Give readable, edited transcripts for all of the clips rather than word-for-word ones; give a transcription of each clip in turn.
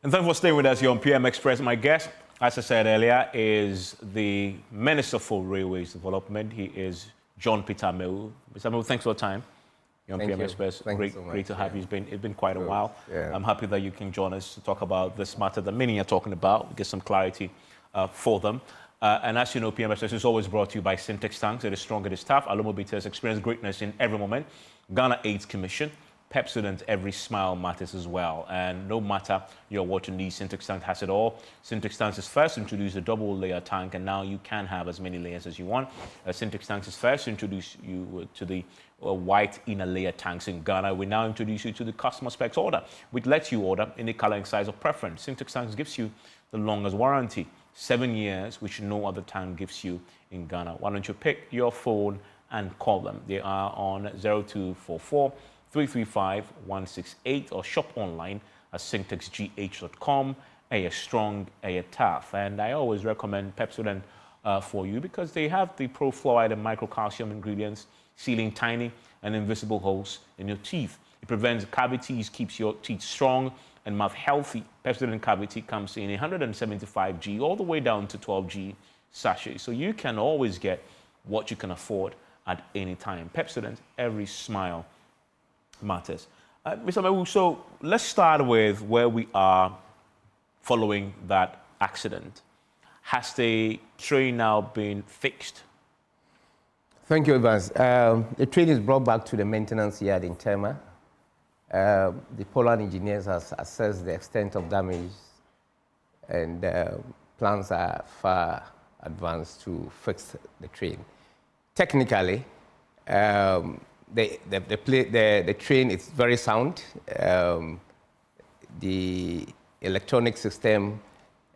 And thanks for staying with us here on PM Express. My guest, as I said earlier, is the Minister for Railways Development. He is John Peter Amewu. Mr. Amewu, thanks for your time here on PM Express. Great to have you. It's been quite a while. Yeah. I'm happy that you can join us to talk about this matter that many are talking about, get some clarity for them. And as you know, PM Express is always brought to you by Syntex Tanks. It is strong, it is tough. Automobiles experience greatness in every moment. Ghana AIDS Commission. Pepsodent, every smile matters as well. And no matter your water needs, Syntex Tank has it all. Syntex Tanks is first introduced a double layer tank, and now you can have as many layers as you want. Syntex Tanks is first introduced you to the white inner layer tanks in Ghana. We now introduce you to the customer specs order, which lets you order any color and size of preference. Syntex Tanks gives you the longest warranty, 7 years, which no other tank gives you in Ghana. Why don't you pick your phone and call them? They are on 0244 335-168 or shop online at syntexgh.com. A strong, a tough. And I always recommend Pepsodent for you because they have the pro-fluoride and microcalcium ingredients, sealing tiny and invisible holes in your teeth. It prevents cavities, keeps your teeth strong and mouth healthy. Pepsodent Cavity comes in 175G all the way down to 12G sachets. So you can always get what you can afford at any time. Pepsodent, every smile matters. Mr. Amewu, so let's start with where we are following that accident. Has the train now been fixed? Thank you, Evans. The train is brought back to the maintenance yard in Tema. The Poland engineers have assessed the extent of damage, and plans are far advanced to fix the train. Technically, the train is very sound. The electronic system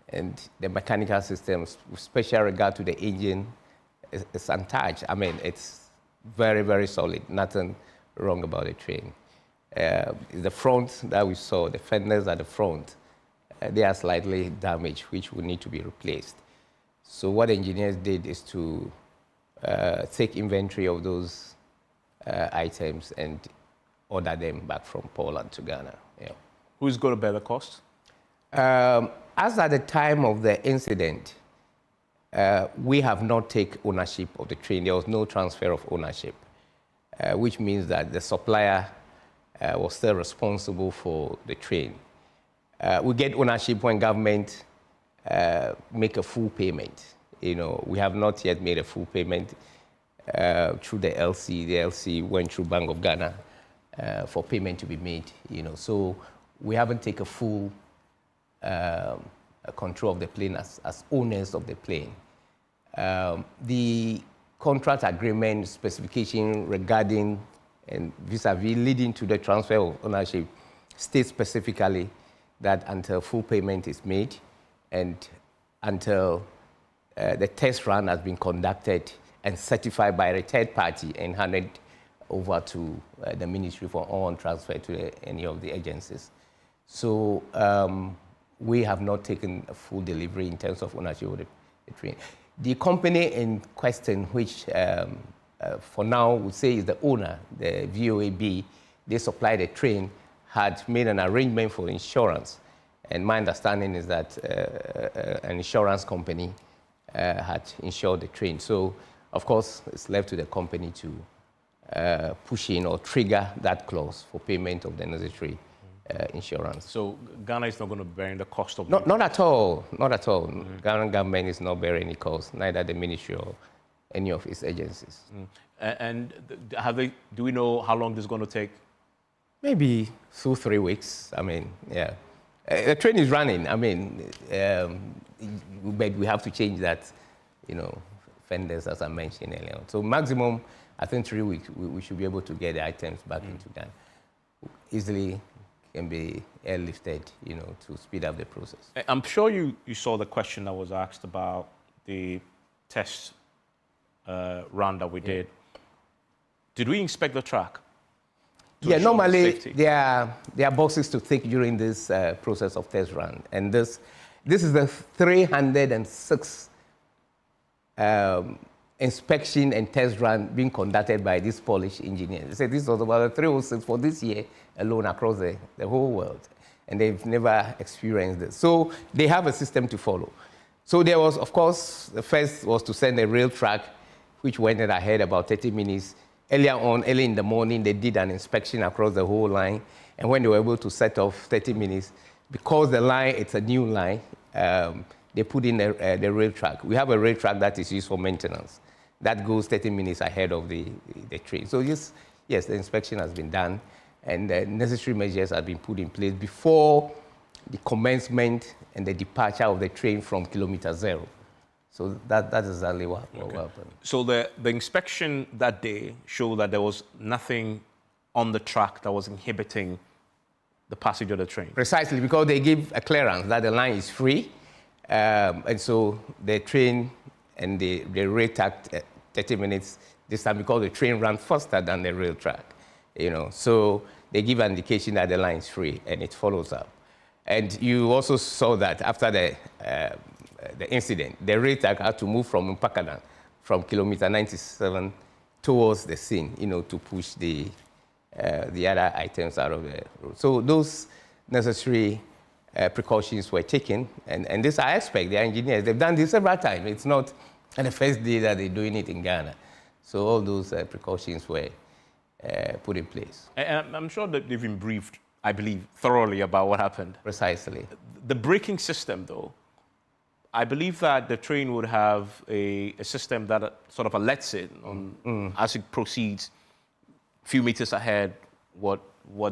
and the mechanical systems, with special regard to the engine, is untouched. I mean, it's very, very solid. Nothing wrong about the train. The front that we saw, the fenders at the front, they are slightly damaged, which will need to be replaced. So what the engineers did is to take inventory of those items and order them back from Poland to Ghana. Yeah. Who's going to bear the cost? As at the time of the incident, we have not taken ownership of the train. There was no transfer of ownership, which means that the supplier was still responsible for the train. We get ownership when government make a full payment. You know, we have not yet made a full payment through the LC. The LC went through Bank of Ghana for payment to be made. You know, so we haven't taken full control of the plane as owners of the plane. The contract agreement specification regarding and vis-a-vis leading to the transfer of ownership states specifically that until full payment is made and until the test run has been conducted and certified by a third party and handed over to the ministry for on transfer to any of the agencies. So we have not taken a full delivery in terms of ownership of the train. The company in question, which for now we say is the owner, the VOAB, they supplied the train, had made an arrangement for insurance. And my understanding is that an insurance company had insured the train. So, of course, it's left to the company to push in or trigger that clause for payment of the necessary insurance. So Ghana is not going to bear the cost of it? Not at all. Not at all. Ghana government is not bearing any cost, neither the ministry or any of its agencies. And do we know how long this is going to take? Maybe 2-3 weeks. I mean, yeah. The train is running. I mean, but we have to change that, you know, fenders, as I mentioned earlier. So maximum, I think 3 weeks, we should be able to get the items back into Ghana. Easily can be airlifted, you know, to speed up the process. I'm sure you saw the question that was asked about the test run that we did. Did we inspect the track? Yeah, normally there are boxes to tick during this process of test run. And this is the 306 inspection and test run being conducted by these Polish engineers. They said this was about 306 for this year alone across the whole world. and they've never experienced this. So they have a system to follow. So there was, of course, the first was to send a rail track, which went ahead about 30 minutes. Earlier on, early in the morning, they did an inspection across the whole line. And when they were able to set off 30 minutes, because the line, it's a new line, they put in the rail track. We have a rail track that is used for maintenance. That goes 30 minutes ahead of the train. So yes, the inspection has been done, and the necessary measures have been put in place before the commencement and the departure of the train from kilometer 0. So that is exactly what happened. So the inspection that day showed that there was nothing on the track that was inhibiting the passage of the train. Precisely, because they give a clearance that the line is free, and so the train and the rail track 30 minutes this time, because the train ran faster than the rail track, So they give an indication that the line is free, and it follows up. And you also saw that after the incident, the rail track had to move from Mpakadan, from kilometer 97 towards the scene, to push the other items out of the road. So those necessary precautions were taken, and this I expect the engineers, they've done this several times. It's not the first day that they're doing it in Ghana. So all those precautions were put in place. And I'm sure that they've been briefed, I believe, thoroughly about what happened. Precisely. The braking system, though, I believe that the train would have a system that sort of alerts it as it proceeds a few meters ahead what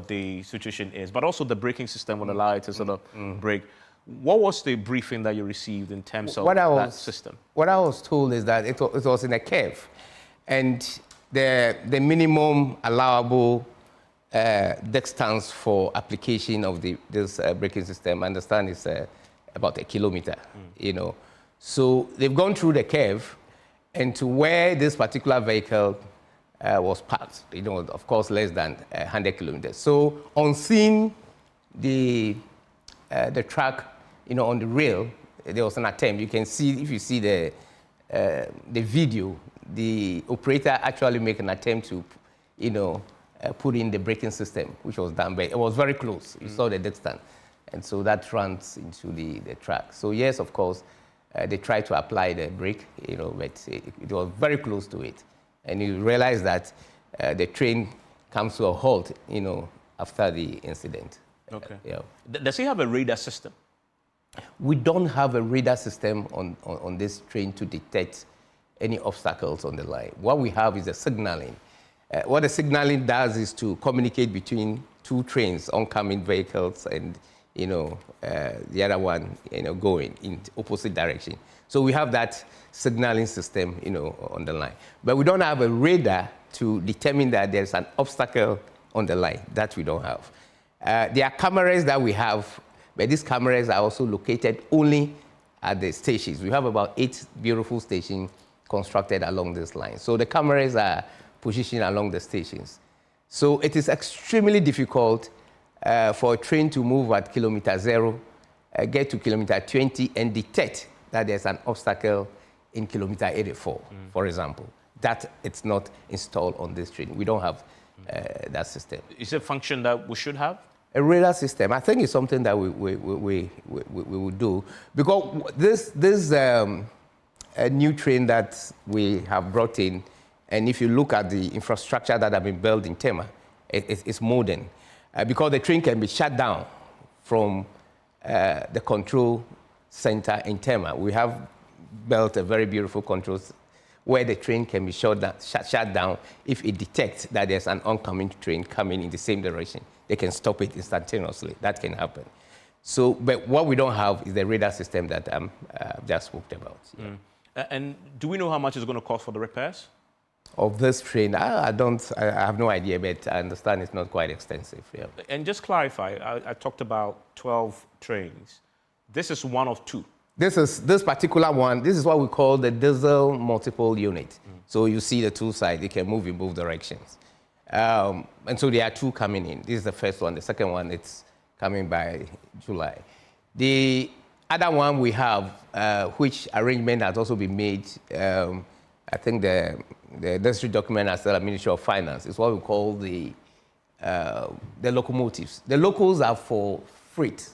the situation is. But also the braking system would allow it to sort of brake. What was the briefing that you received in terms of that system? What I was told is that it was in a curve, and the minimum allowable distance for application of this braking system, I understand, is about 1 kilometer, So they've gone through the curve, and to where this particular vehicle was parked, of course, less than 100 kilometers. So on seeing the track, on the rail, there was an attempt. You can see, if you see the video, the operator actually made an attempt to, put in the braking system, which was done, but it was very close. You saw the distance. And so that runs into the track. So yes, of course, they tried to apply the brake, but it was very close to it. And you realize that the train comes to a halt, after the incident. Okay. Does it have a radar system? We don't have a radar system on this train to detect any obstacles on the line. What we have is a signaling. What the signaling does is to communicate between two trains, oncoming vehicles, and the other one, going in opposite direction. So we have that signaling system, on the line. But we don't have a radar to determine that there's an obstacle on the line. That we don't have. There are cameras that we have, but these cameras are also located only at the stations. We have about 8 beautiful stations constructed along this line. So the cameras are positioned along the stations. So it is extremely difficult for a train to move at kilometer 0, get to kilometer 20, and detect that there's an obstacle in kilometer 84, for example. That it's not installed on this train. We don't have that system. Is it a function that we should have? A radar system, I think, is something that we would do, because this a new train that we have brought in, and if you look at the infrastructure that have been built in Tema, it's modern. Because the train can be shut down from the control center in Tema. We have built a very beautiful control where the train can be shut down if it detects that there's an oncoming train coming in the same direction. They can stop it instantaneously. That can happen. So, but what we don't have is the radar system that I've just spoke about. Yeah. And do we know how much it's going to cost for the repairs? Of this train, I have no idea, but I understand it's not quite extensive. Yeah. And just clarify, I talked about 12 trains. This is one of 2. This particular one, this is what we call the diesel multiple unit. So you see the 2 sides, they can move in both directions. And so there are 2 coming in. This is the first one. The second one, it's coming by July. The other one we have, which arrangement has also been made, I think the necessary document has the Ministry of Finance. It's what we call the locomotives. The locals are for freight.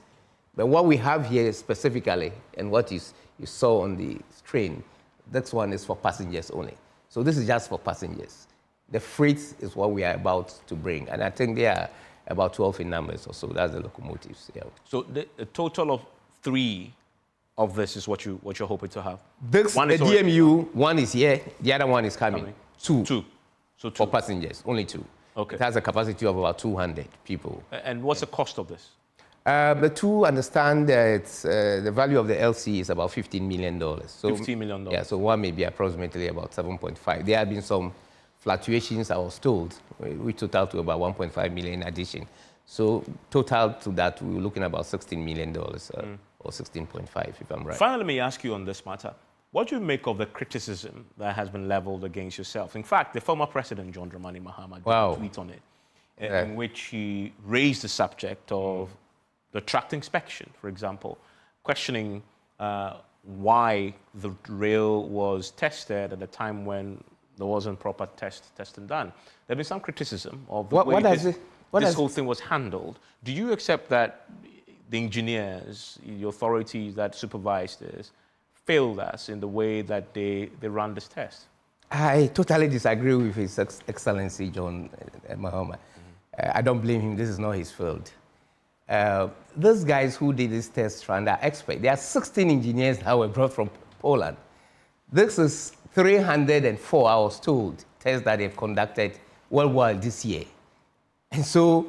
But what we have here specifically, and what you saw on the train, this one is for passengers only. So this is just for passengers. The freight is what we are about to bring. And I think they are about 12 in numbers or so. That's the locomotives. Yeah. So the total of 3 of this is what you're hoping to have? This, the DMU, one is here, the other one is coming. Two. So 2. For passengers, only 2. Okay. It has a capacity of about 200 people. And what's the cost of this? The 2 understand that the value of the LC is about $15 million. So, $15 million. Yeah, so one may be approximately about 7.5. There have been some fluctuations, I was told, which total to about 1.5 million in addition. So total to that, we were looking at about $16 million or 16.5, if I'm right. Finally, let me ask you on this matter. What do you make of the criticism that has been leveled against yourself? In fact, the former president, John Dramani Mahama, did a tweet on it, in which he raised the subject of the track inspection, for example, questioning why the rail was tested at a time when there wasn't proper testing done. There's been some criticism of the way this whole thing was handled. Do you accept that the engineers, the authorities that supervised this, failed us in the way that they ran this test? I totally disagree with His Excellency John Mahama. I don't blame him. This is not his fault. Those guys who did this test run are experts. There are 16 engineers that were brought from Poland. This is 304, I was told, tests that they've conducted worldwide this year. And so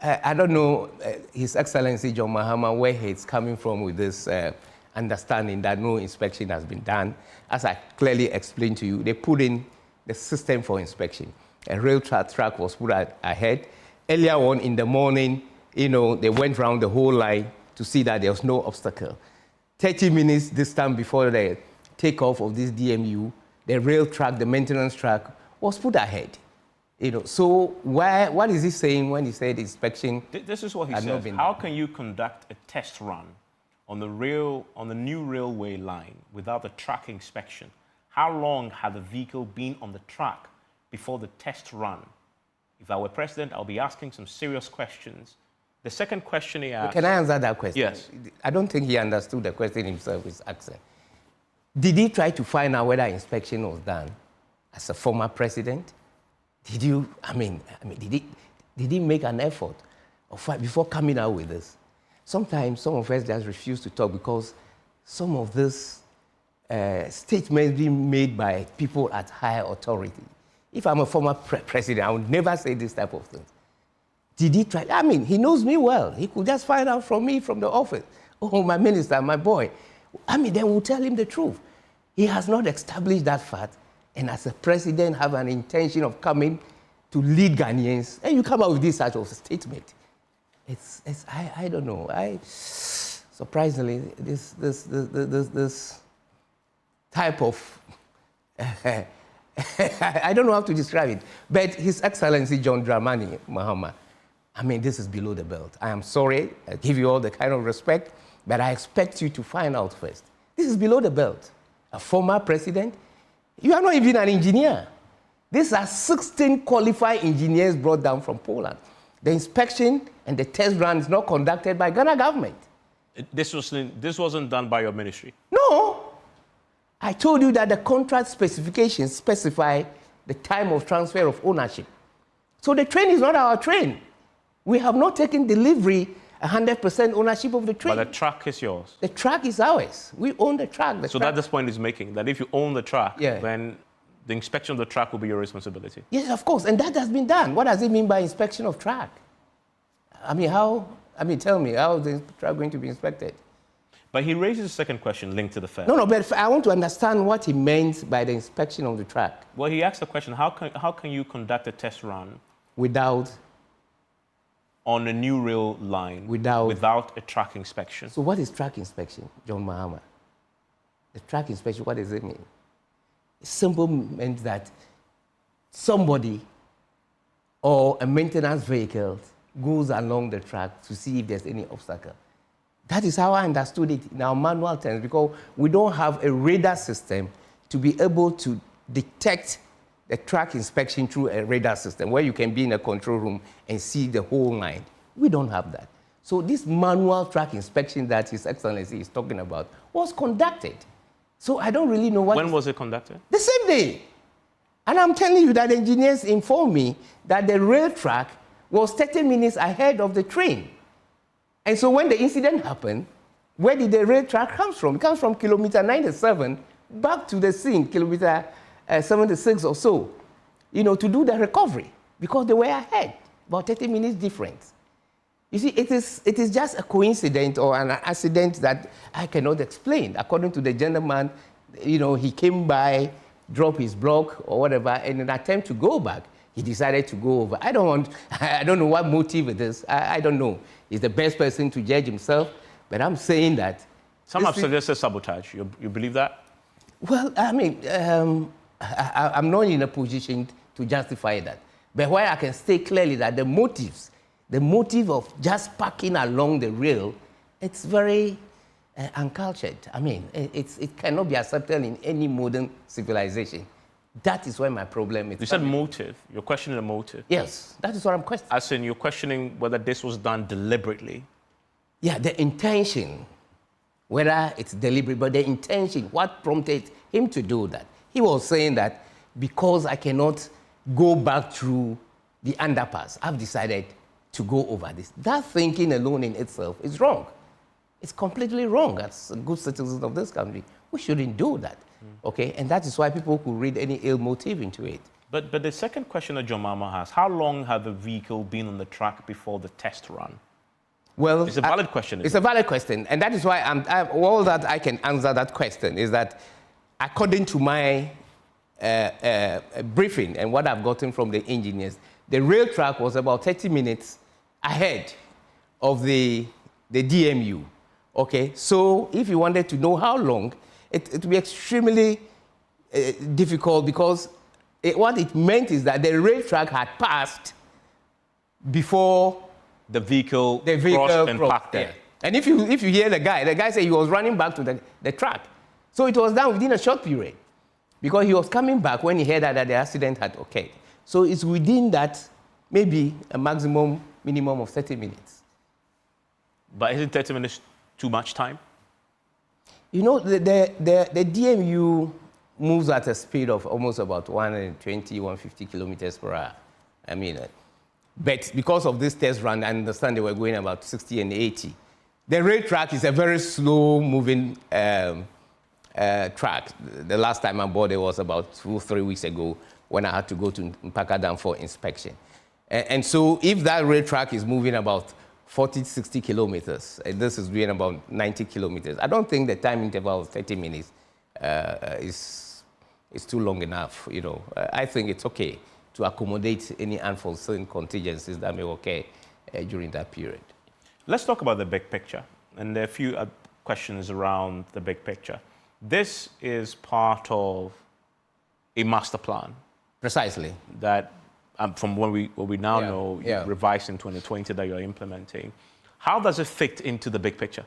I don't know His Excellency John Mahama where he's coming from with this understanding that no inspection has been done. As I clearly explained to you, they put in the system for inspection. A rail track was put ahead. Earlier on in the morning, they went around the whole line to see that there was no obstacle. 30 minutes this time before the takeoff of this DMU, the rail track, the maintenance track, was put ahead. So what is he saying when he said inspection? This is what he says. How can you conduct a test run on the new railway line without the track inspection? How long had the vehicle been on the track before the test run? If I were president, I'll be asking some serious questions. The second question he asked... Can I answer that question? Yes. I don't think he understood the question himself, his accent. Did he try to find out whether inspection was done as a former president? Did he make an effort before coming out with this? Sometimes some of us just refuse to talk because some of this statements being made by people at higher authority. If I'm a former president, I would never say this type of thing. Did he try? He knows me well. He could just find out from me from the office. Oh, my minister, my boy. Then we'll tell him the truth. He has not established that fact, and as a president have an intention of coming to lead Ghanaians, and you come out with this sort of statement. I don't know. Surprisingly, this type of I don't know how to describe it, but His Excellency John Dramani Mahama, this is below the belt. I am sorry, I give you all the kind of respect, but I expect you to find out first. This is below the belt. A former president, you are not even an engineer. These are 16 qualified engineers brought down from Poland. The inspection and the test run is not conducted by Ghana government. This wasn't done by your ministry? No. I told you that the contract specifications specify the time of transfer of ownership. So the train is not our train. We have not taken delivery 100% ownership of the train. But the track is yours? The track is ours. We own the track. So that's the point he's making, that if you own the track, then the inspection of the track will be your responsibility? Yes, of course, and that has been done. What does it mean by inspection of track? Tell me, how is the track going to be inspected? But he raises a second question linked to the fair. No, but I want to understand what he meant by the inspection of the track. Well, he asked the question, how can you conduct a test run without... on a new rail line without a track inspection? So what is track inspection, John Mahama? The track inspection, what does it mean? It simply means that somebody or a maintenance vehicle goes along the track to see if there's any obstacle. That is how I understood it in our manual terms, because we don't have a radar system to be able to detect the track inspection through a radar system where you can be in a control room and see the whole line. We don't have that. So this manual track inspection that His Excellency is talking about was conducted. So I don't really know what... When was it conducted? The same day. And I'm telling you that engineers informed me that the rail track was 30 minutes ahead of the train. And so when the incident happened, where did the rail track come from? It comes from kilometer 97 back to the scene, kilometer 76 or so, to do the recovery, because they were ahead, about 30 minutes difference. You see, it is just a coincidence or an accident that I cannot explain. According to the gentleman, he came by, dropped his block or whatever, and in an attempt to go back, he decided to go over. I don't know what motive it is. I don't know. He's the best person to judge himself, but I'm saying that... Some have suggested sabotage. You believe that? Well, I mean, I'm not in a position to justify that. But why I can state clearly that the motive of just parking along the rail, it's very uncultured. I mean, it cannot be accepted in any modern civilization. That is where my problem is. You said motive. You're questioning the motive. Yes, that is what I'm questioning. As in, you're questioning whether this was done deliberately. Yeah, the intention, whether it's deliberate, but the intention, what prompted him to do that. He was saying that because I cannot go back through the underpass, I've decided to go over this. That thinking alone in itself is wrong. It's completely wrong. As good citizens of this country, we shouldn't do that. Okay, and that is why people could read any ill motive into it. But the second question that John Mama has, how long had the vehicle been on the track before the test run? Well, it's a valid question. It's a valid question, and that is why all that I can answer that question is that according to my briefing and what I've gotten from the engineers, the rail track was about 30 minutes ahead of the DMU. Okay, so if you wanted to know how long, it would be extremely difficult, because what it meant is that the rail track had passed before the vehicle crossed and parked there. And if you hear the guy said he was running back to the track. So it was done within a short period, because he was coming back when he heard that the accident had occurred. So it's within that, maybe a minimum of 30 minutes. But isn't 30 minutes too much time? The DMU moves at a speed of almost about 120, 150 kilometers per hour. I mean, but because of this test run, I understand they were going about 60 and 80. The rail track is a very slow-moving track. The last time I boarded was about 2 or 3 weeks ago, when I had to go to Mpaka Dam for inspection. And so if that rail track is moving about 40, 60 kilometers, and this is doing about 90 kilometers, I don't think the time interval of 30 minutes is too long enough. I think it's okay to accommodate any unforeseen contingencies that may occur during that period. Let's talk about the big picture. And there are a few questions around the big picture. This is part of a master plan. Precisely. That, from what we now know, you revised in 2020, that you're implementing. How does it fit into the big picture?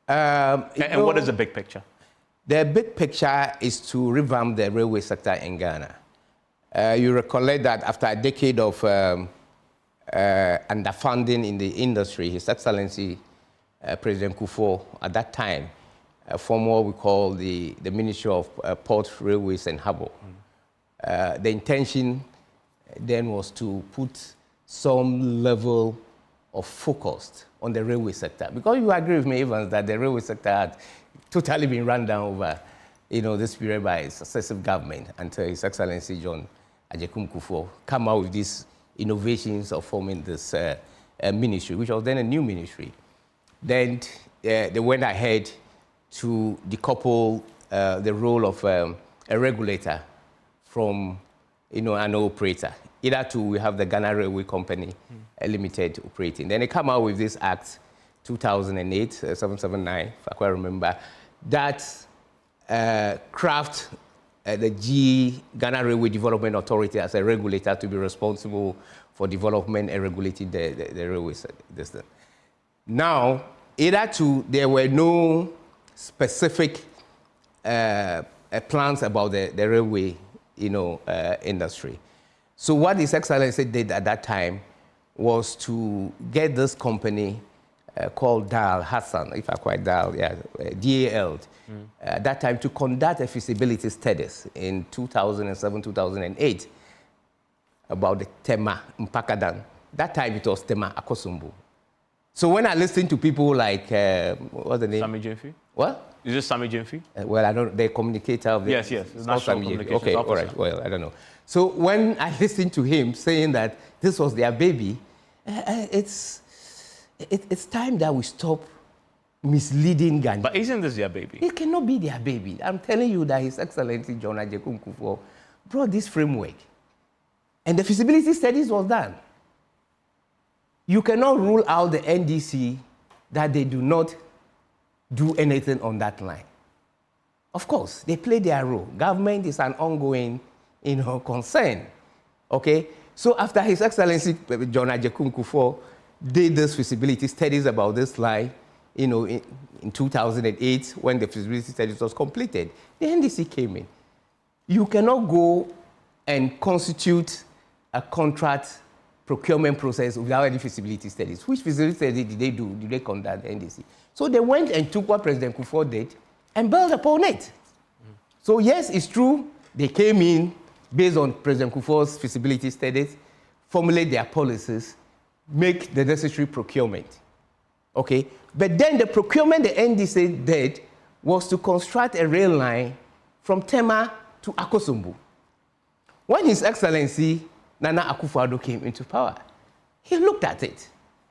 And what is the big picture? The big picture is to revamp the railway sector in Ghana. You recollect that after a decade of underfunding in the industry, His Excellency President Kufuor, at that time, formed what we call the Ministry of Port, Railways and Harbour. The intention then was to put some level of focus on the railway sector. Because you agree with me, Evans, that the railway sector had totally been run down over this period by successive government until His Excellency John Agyekum Kufuor come out with these innovations of forming this ministry, which was then a new ministry. Then they went ahead to decouple the role of a regulator from an operator. Either two, we have the Ghana Railway Company Limited operating. Then they come out with this Act 2008, 779, if I quite remember, that craft the Ghana Railway Development Authority as a regulator to be responsible for development and regulating the railway system. Now, either two, there were no specific plans about the railway industry. So what His Excellency did at that time was to get this company called Dal Hassan, if I quite Dal, yeah, DAL, at that time to conduct a feasibility studies in 2007, 2008 about the Tema Mpakadan. That time it was Tema Akosombo. So when I listen to people like, what's the name? Sami Jemfi? What? Is this Sami Jemfi? Well, I don't, the communicator of the... Yes, yes. It's National not Sami Jemfi. Communications Okay, all Officer. right, well, I don't know. So when I listened to him saying that this was their baby, it's time that we stop misleading Ghanaians. But isn't this their baby? It cannot be their baby. I'm telling you that His Excellency John Agyekum Kufuor brought this framework. And the feasibility studies was done. You cannot rule out the NDC that they do not do anything on that line. Of course, they play their role. Government is an ongoing, concern. Okay? So after His Excellency John Agyekum Kufuor did this feasibility studies about this line, in 2008, when the feasibility studies was completed, the NDC came in. You cannot go and constitute a contract procurement process without any feasibility studies. Which feasibility study did they do? Did they conduct the NDC? So they went and took what President Kufuor did and built upon it. So yes, it's true, they came in based on President Kufuor's feasibility studies, formulate their policies, make the necessary procurement. Okay? But then the procurement the NDC did was to construct a rail line from Tema to Akosombo. When His Excellency Nana Akufo-Addo came into power, he looked at it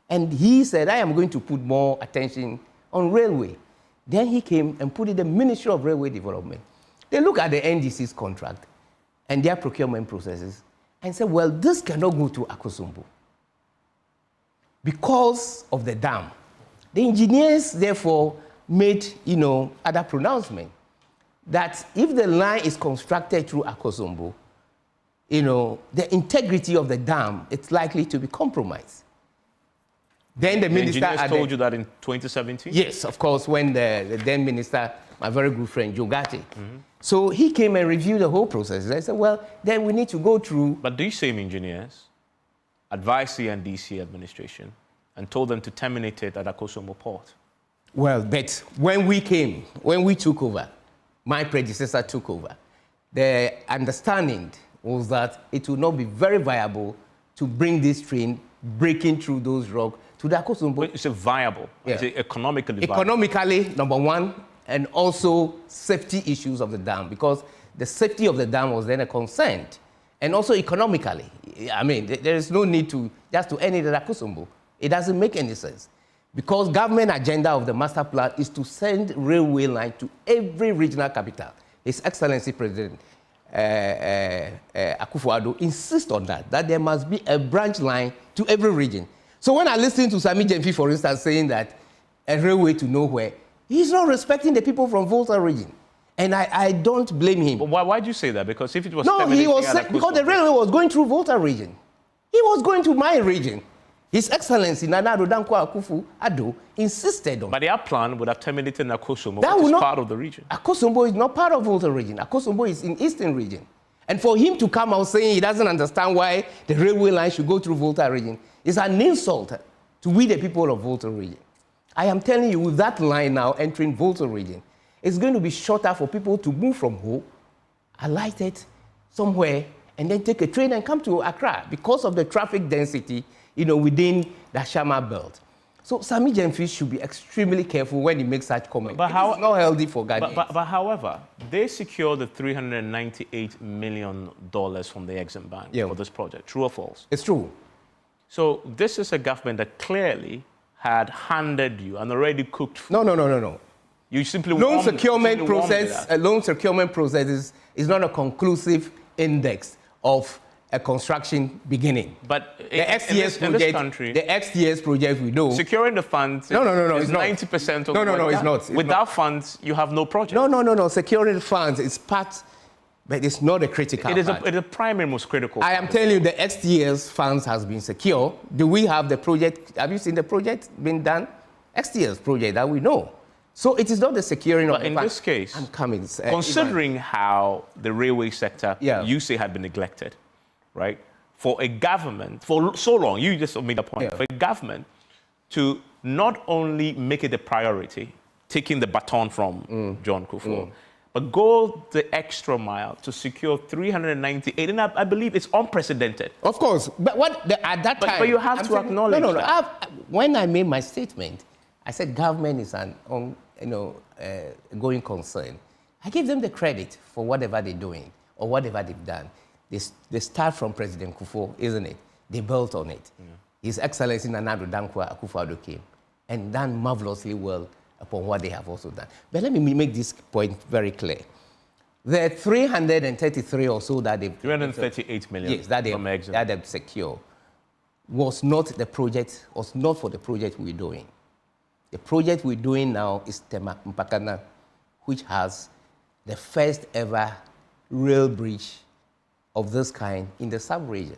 and he said, I am going to put more attention on railway. Then he came and put in the Ministry of Railway Development. They look at the NDC's contract and their procurement processes and said, well, this cannot go to Akosombo because of the dam. The engineers, therefore, made, other pronouncement that if the line is constructed through Akosombo, the integrity of the dam, it's likely to be compromised. Then the minister... engineers told you that in 2017? Yes, of course, when the then minister, my very good friend, Joe Gatti. So he came and reviewed the whole process. I said, well, then we need to go through... But these same engineers advised the NDC administration and told them to terminate it at Akosombo Port. Well, but when we took over, my predecessor took over, the understanding was that it would not be very viable to bring this train breaking through those rocks to the Akosombo. But it's viable. Yeah. It's economically viable. Economically, number one, and also safety issues of the dam, because the safety of the dam was then a concern. And also economically, I mean, there is no need to just to end it at Akosombo. It doesn't make any sense. Because government agenda of the master plan is to send railway line to every regional capital. His Excellency President Akufo-Addo insists on that there must be a branch line to every region. So when I listen to Sami Jemfi, for instance, saying that a railway to nowhere, he's not respecting the people from Volta region. And I don't blame him. But why do you say that? Because if it was... No, he was saying, because the railway was going through Volta region. He was going to my region. His Excellency Nana Addo Akufo-Addo insisted on. But their plan would have terminated Akosombo, which is part of the region. Akosombo is not part of Volta region. Akosombo is in Eastern region. And for him to come out saying he doesn't understand why the railway line should go through Volta region is an insult to we the people of Volta region. I am telling you, with that line now entering Volta region, it's going to be shorter for people to move from Ho, alight it somewhere, and then take a train and come to Accra because of the traffic density within the Shama belt. So Sami Jemfi should be extremely careful when he makes such comments. But it's not healthy for Ghanaians. But however, they secured the $398 million from the Exim Bank for this project. True or false? It's true. So this is a government that clearly had handed you an already cooked food. No. You simply loan securement process is not a conclusive index of a construction beginning. But the XTS project we know. Securing the funds is it's not. 90% of No, it's not. Without funds, you have no project. No. Securing the funds is part, but it's not a critical part. It is a primary, most critical I am telling you, the XTS funds has been secure. Do we have the project? Have you seen the project being done? XTS project that we know. So it is not the securing of the funds. But in this case, I'm coming. Considering how the railway sector, you say, had been neglected, right? for a government, for so long, you just made a point, for a government to not only make it a priority, taking the baton from John Kufuor, but go the extra mile to secure 398, and I believe it's unprecedented. Of course, but at that time... But you have to acknowledge that. When I made my statement, I said government is an going concern. I give them the credit for whatever they're doing or whatever they've done. They start from President Kufuor, isn't it? They built on it. Yeah. His Excellency Nana Addo Dankwa Akufo-Addo came and done marvelously well upon what they have also done. But let me make this point very clear. The 333 or so that they... 338 million. Yes, that they secure was not the project, was not for the project we're doing. The project we're doing now is Tema Mpakana, which has the first ever rail bridge of this kind in the sub-region.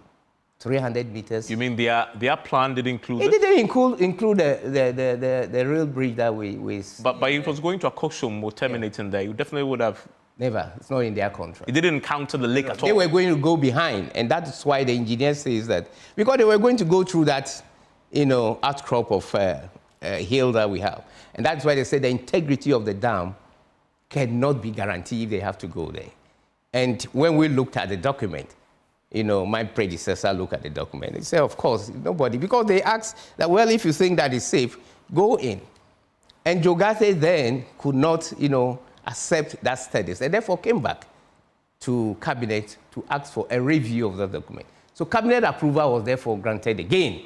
300 meters. You mean their plan didn't include it? It didn't include the rail bridge that we But if it was going to a Koshum or terminating there, you definitely would have... Never. It's not in their contract. It didn't counter the lake at all. They were going to go behind, and that's why the engineer says that, because they were going to go through that, outcrop of hill that we have. And that's why they said the integrity of the dam cannot be guaranteed if they have to go there. And when we looked at the document, my predecessor looked at the document. He said, of course, nobody, because they asked that, well, if you think that is safe, go in. And Jogate then could not, accept that status, and therefore came back to cabinet to ask for a review of the document. So cabinet approval was therefore granted again.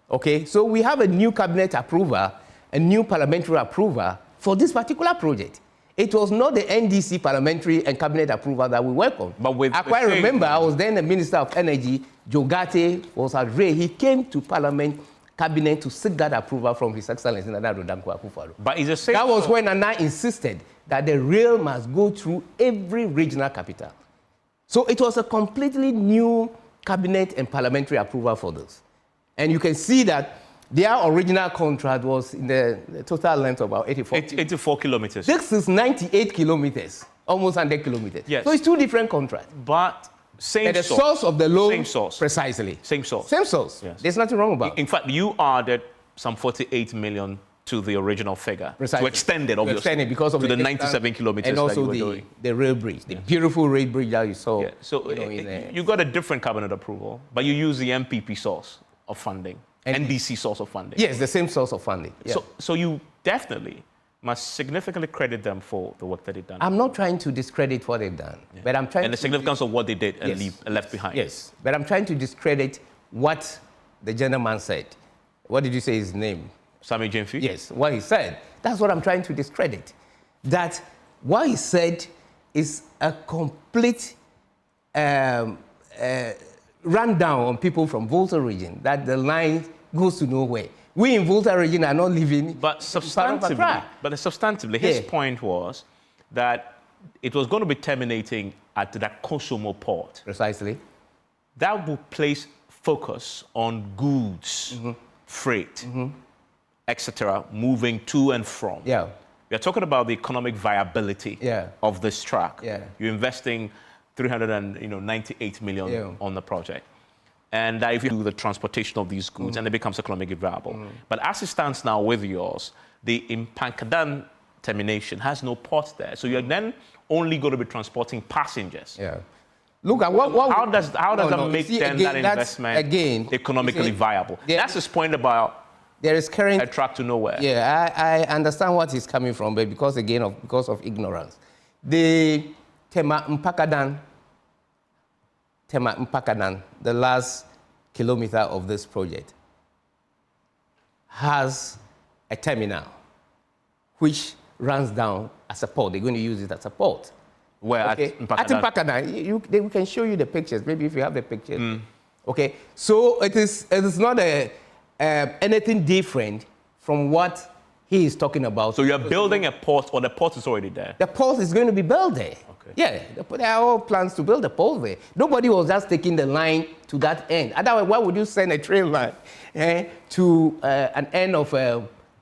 Okay, so we have a new cabinet approval, a new parliamentary approval for this particular project. It was not the NDC parliamentary and cabinet approval that we welcomed. But I quite remember, I was then the Minister of Energy. Jogate was outraged. He came to Parliament cabinet to seek that approval from His Excellency Nana Addo Dankwa Akufo-Addo. But it's the same. That was when Nana insisted that the rail must go through every regional capital. So it was a completely new cabinet and parliamentary approval for this. And you can see that their original contract was in the total length of about 84 kilometers. This is 98 kilometers, almost 100 kilometers. Yes. So it's two different contracts. But same and the source. source of the loan, same source. Precisely. Same source. Same source. Yes. There's nothing wrong about it. In fact, you added some 48 million to the original figure. Precisely. To extend it, obviously. To extend it because of the 97 kilometers and also that you were doing. the rail bridge, the beautiful rail bridge that you saw. Yeah. So you got a different cabinet approval, but you use the MPP source of funding, NDC source of funding. Yes, the same source of funding. Yeah. So you definitely must significantly credit them for the work that they've done. I'm not trying to discredit what they've done, but I'm trying and the significance of what they did and left behind. Yes, but I'm trying to discredit what the gentleman said. What did you say his name? Sammy Jemfi? Yes, what he said. That's what I'm trying to discredit. That what he said is a complete rundown on people from Volta region, that the line goes to nowhere. We in Volta region are not living. But substantively, his point was that it was going to be terminating at the Kosomo port. Precisely. That would place focus on goods, freight, etc., moving to and from. Yeah. We are talking about the economic viability of this track. Yeah. You're investing 398 million on the project. And if you do the transportation of these goods, and it becomes economically viable. But as it stands now with yours, the Impankadan termination has no port there. So you're then only going to be transporting passengers. Yeah. Look at how does that make that investment economically viable? That's his point about there is current a track to nowhere. Yeah, I understand what he's coming from, but because of ignorance. The Tema Mpakadan, the last kilometer of this project, has a terminal which runs down as a port. They're going to use it as a port. Where? Okay? At Mpakadan. We can show you the pictures, maybe if you have the pictures. Okay, so it is not anything different from what he is talking about. So you're building a port, or the port is already there? The port is going to be built there. Okay. Yeah, there are all plans to build a port there. Nobody was just taking the line to that end. Otherwise, why would you send a train line to an end of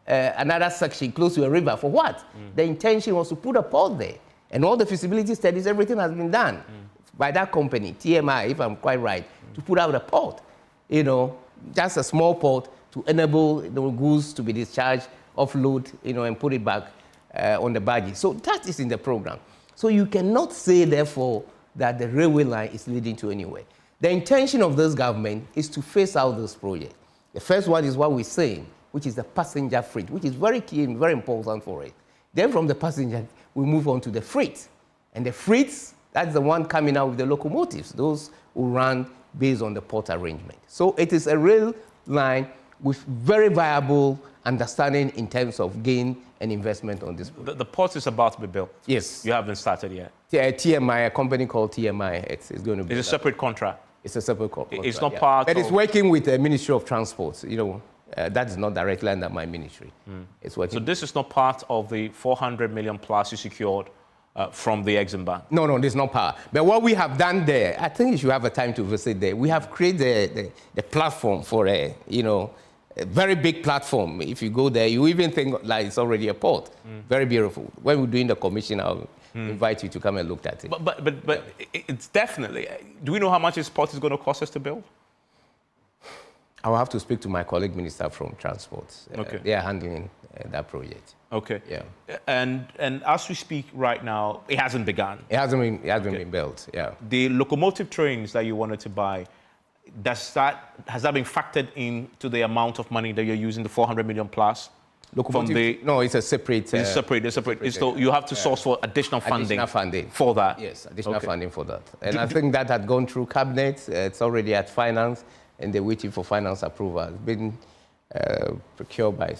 another section close to a river? For what? The intention was to put a port there. And all the feasibility studies, everything has been done by that company, TMI, if I'm quite right, to put out a port, just a small port to enable the goods to be discharged, offload, and put it back on the barges. So that is in the program. So you cannot say, therefore, that the railway line is leading to anywhere. The intention of this government is to phase out this project. The first one is what we're saying, which is the passenger freight, which is very key and very important for it. Then from the passenger, we move on to the freight. And the freights, that's the one coming out with the locomotives, those who run based on the port arrangement. So it is a rail line with very viable understanding in terms of gain and investment on this project. The port is about to be built. Yes. You haven't started yet. TMI, a company called TMI, it's going to be. It's a separate contract. It's a separate contract. It's not part But of... it's working with the Ministry of Transport. That is not directly under my ministry. It's working. So this is not part of the 400 million plus you secured from the Exim Bank? No, this is not part. But what we have done there, I think you should have a time to visit there. We have created the platform for a very big platform. If you go there, you even think like it's already a port. Very beautiful. When we're doing the commission, I'll invite you to come and look at it. But it's definitely... Do we know how much this port is going to cost us to build? I'll have to speak to my colleague minister from transport. Okay. They are handling that project. Okay. Yeah. And as we speak right now, it hasn't begun. It hasn't been built. Yeah. The locomotive trains that you wanted to buy, has that been factored into the amount of money that you're using, the 400 million plus? No, it's a separate. It's separate. So you have to source for additional funding for that. Yes, additional funding for that. And I think that had gone through cabinet. It's already at finance, and they're waiting for finance approval. It's been procured by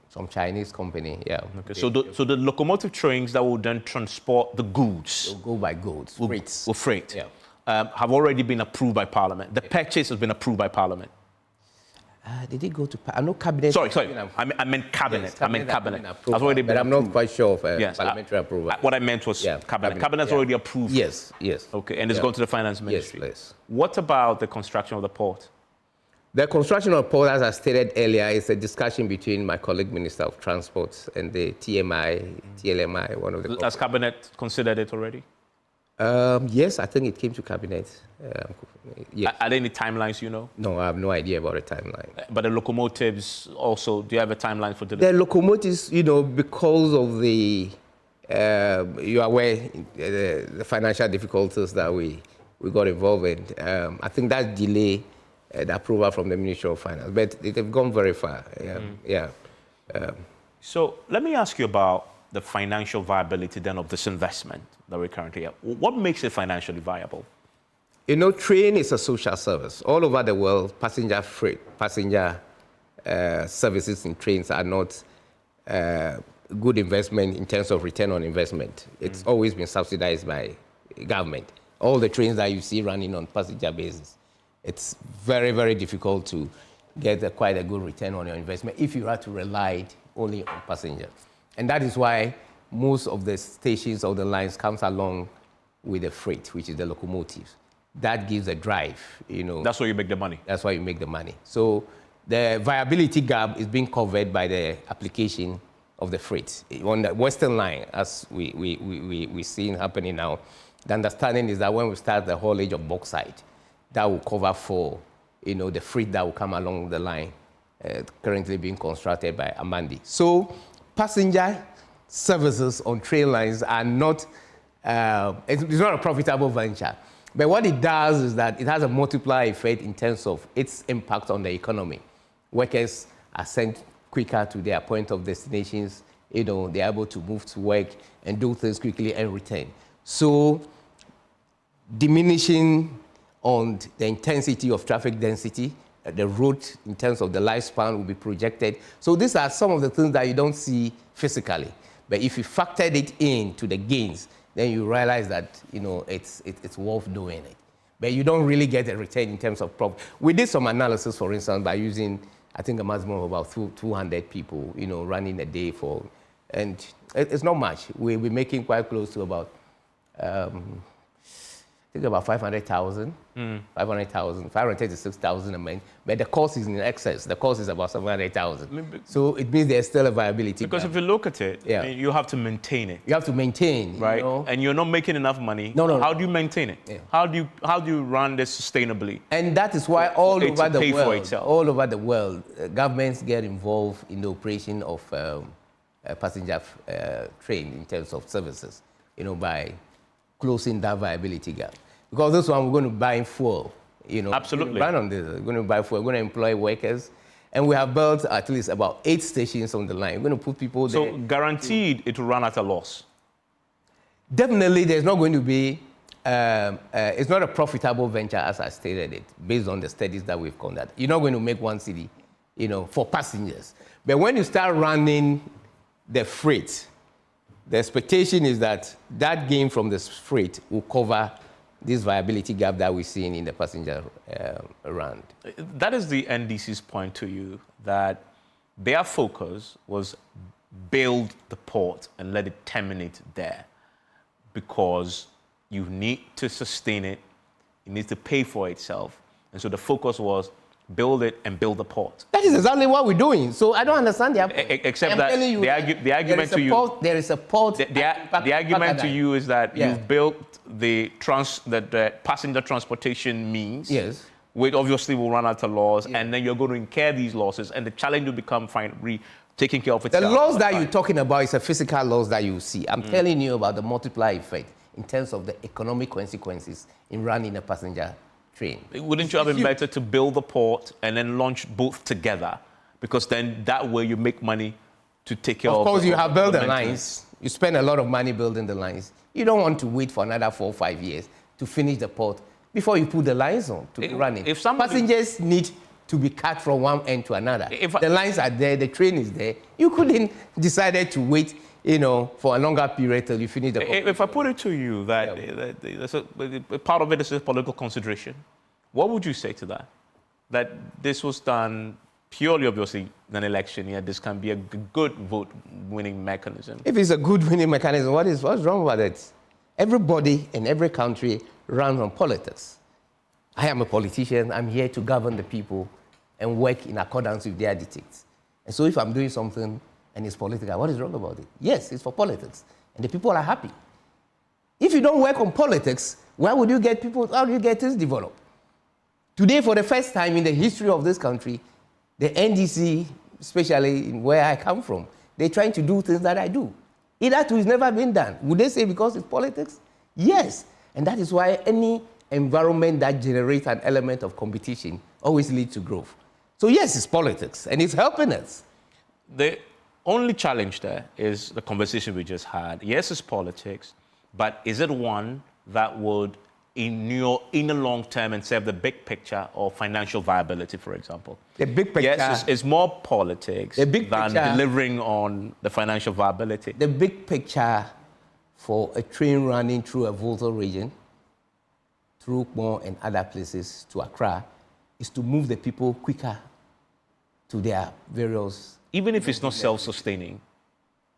some Chinese company. Yeah. Okay. So the locomotive trains that will then transport the goods. They'll go by goods. Freight. Yeah. Have already been approved by Parliament. The purchase has been approved by Parliament. Did it go to? I know cabinet. Sorry. I meant cabinet. Yes, I meant cabinet. But I'm not quite sure of parliamentary approval. What I meant was cabinet. Cabinet's already approved. Yes. Okay, and it's gone to the finance ministry. Yes. What about the construction of the port? The construction of the port, as I stated earlier, is a discussion between my colleague Minister of Transport and the TLMI, one of the. Has cabinet considered it already? Yes, I think it came to cabinet. Yes. Are there any timelines you know? No, I have no idea about a timeline. But the locomotives also, do you have a timeline for delivery? The locomotives, because of the, you are aware, the financial difficulties that we got involved in, I think that delay the approval from the Ministry of Finance. But it has gone very far. So let me ask you about the financial viability then of this investment that we currently have. What makes it financially viable? Train is a social service. All over the world, passenger services in trains are not good investment in terms of return on investment. It's always been subsidized by government. All the trains that you see running on passenger basis, it's very, very difficult to get quite a good return on your investment if you have to rely only on passengers. And that is why most of the stations or the lines comes along with the freight, which is the locomotives. That gives a drive, That's where you make the money. That's why you make the money. So the viability gap is being covered by the application of the freight. On the Western line, as we're seeing happening now, the understanding is that when we start the haulage of bauxite, that will cover for, the freight that will come along the line, currently being constructed by Amandi. So passenger services on train lines are not, it's not a profitable venture. But what it does is that it has a multiplier effect in terms of its impact on the economy. Workers are sent quicker to their point of destinations. They're able to move to work and do things quickly and return. So diminishing on the intensity of traffic density, the route in terms of the lifespan will be projected. So these are some of the things that you don't see physically. But if you factored it into the gains, then you realize that, it's worth doing it. But you don't really get a return in terms of profit. We did some analysis, for instance, by using, I think, a maximum of about 200 people, running a day for, and it's not much. We're making quite close to about think about 500,000, 536,000 a month, but the cost is in excess. The cost is about 700,000. So it means there's still a viability. Because gap. if you look at it, Yeah. you have to maintain it. You have to maintain, Right, you know? and you're not making enough money. No. How do you maintain it? Yeah. How do you run this sustainably? And that is why all it over to the pay for world, itself. all over the world, governments get involved in the operation of passenger train in terms of services, you know, by closing that viability gap. Because this one, we're going to buy fuel, you know. Absolutely. We're going to ban on this. We're going to buy fuel. We're going to employ workers. And we have built at least about 8 stations on the line. We're going to put people there. So guaranteed it will run at a loss. Definitely, there's not going to be, it's not a profitable venture as I stated it, based on the studies that we've conducted. You're not going to make 1 cedi, you know, for passengers. But when you start running the freight, the expectation is that that gain from the freight will cover this viability gap that we're seeing in the passenger round. That is the NDC's point to you, that their focus was build the port and let it terminate there, because you need to sustain it, it needs to pay for itself. And so the focus was build it and build the port. That is exactly what we're doing. So I don't understand the Except that the argument to you... There is a port... The argument to you is that Yeah. you've built the passenger transportation means, Yes. which obviously will run out of laws, and then you're going to incur these losses, and the challenge will become taking care of The itself. laws that you're talking about is a physical laws that you see. I'm telling you about the multiplier effect in terms of the economic consequences in running a passenger train. Wouldn't you have been better to build the port and then launch both together? Because then that way you make money to take care of... Of course, you have built the maintenance. lines. You spend a lot of money building the lines. You don't want to wait for another 4 or 5 years to finish the port before you put the lines on to be running. If somebody... Passengers need to be cut from one end to another. If the lines are there, the train is there. You couldn't decided to wait, you know, for a longer period till you finish the port. If I put it to you that, part of it is a political consideration, what would you say to that? That this was done purely, obviously, an election, yet this can be a good vote-winning mechanism. If it's a good winning mechanism, what's wrong with it? Everybody in every country runs on politics. I am a politician. I'm here to govern the people and work in accordance with their dictates. And so if I'm doing something and it's political, what is wrong about it? Yes, it's for politics. And the people are happy. If you don't work on politics, how do you get this developed? Today, for the first time in the history of this country, the NDC, especially in where I come from, they're trying to do things that I do. That has never been done. Would they say because it's politics? Yes. And that is why any environment that generates an element of competition always leads to growth. So yes, it's politics, and it's helping us. The only challenge there is the conversation we just had. Yes, it's politics, but is it one that would, in the long term, and serve the big picture of financial viability, for example? The big picture... Yes, it's more politics than delivering on the financial viability. The big picture for a train running through a volatile region, through Kmo and other places to Accra, is to move the people quicker to their various... Even if it's not self-sustaining?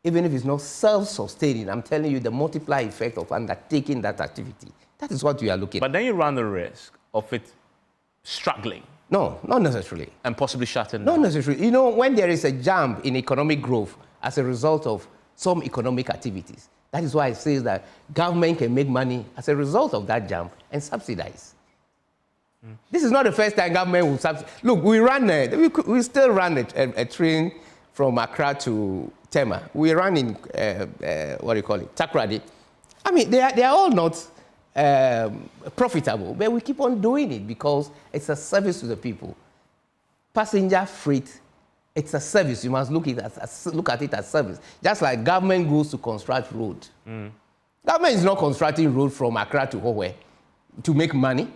Even if it's not self-sustaining, I'm telling you the multiplier effect of undertaking that activity. That is what we are looking at. But then you run the risk of it struggling. No, not necessarily. And possibly shutting Not down. necessarily. You know, when there is a jump in economic growth as a result of some economic activities, that is why it says that government can make money as a result of that jump and subsidize. This is not the first time government will subsidize. Look, we still run a train from Accra to Tema. We run in, Takrady. I mean, they are all not profitable, but we keep on doing it because it's a service to the people. Passenger freight, it's a service. You must look at it as service. Just like government goes to construct road. Government is not constructing road from Accra to Howe to make money.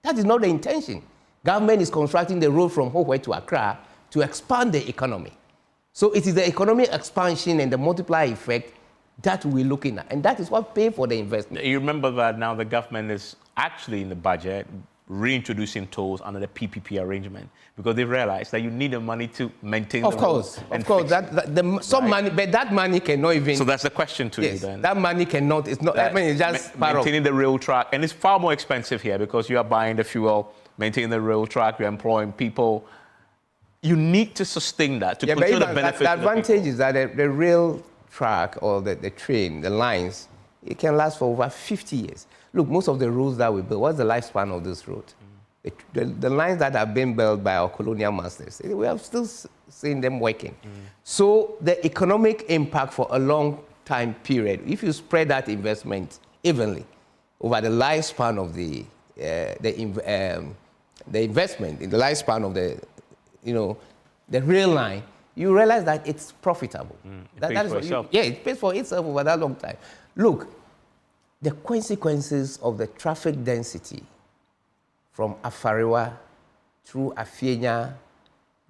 That is not the intention. Government is constructing the road from Howe to Accra to expand the economy. So it is the economic expansion and the multiplier effect that we're looking at. And that is what pays for the investment. You remember that now the government is actually in the budget reintroducing tolls under the PPP arrangement because they realized that you need the money to maintain Of the course, roads of course. Some money, but that money cannot even. So that's the question to you then. That money cannot. It's not. I mean, it's just maintaining the rail track, and it's far more expensive here because you are buying the fuel, maintaining the rail track, you're employing people. You need to sustain that to control the benefits. The advantage is that the rail track or the train, the lines, it can last for over 50 years. Look, most of the roads that we build, what's the lifespan of this road? The lines that have been built by our colonial masters, we have still seen them working. So the economic impact for a long time period, if you spread that investment evenly over the lifespan of the investment in the lifespan of the rail line, you realize that it's profitable. It pays for itself. It pays for itself over that long time. Look, the consequences of the traffic density from Afariwa through Afienya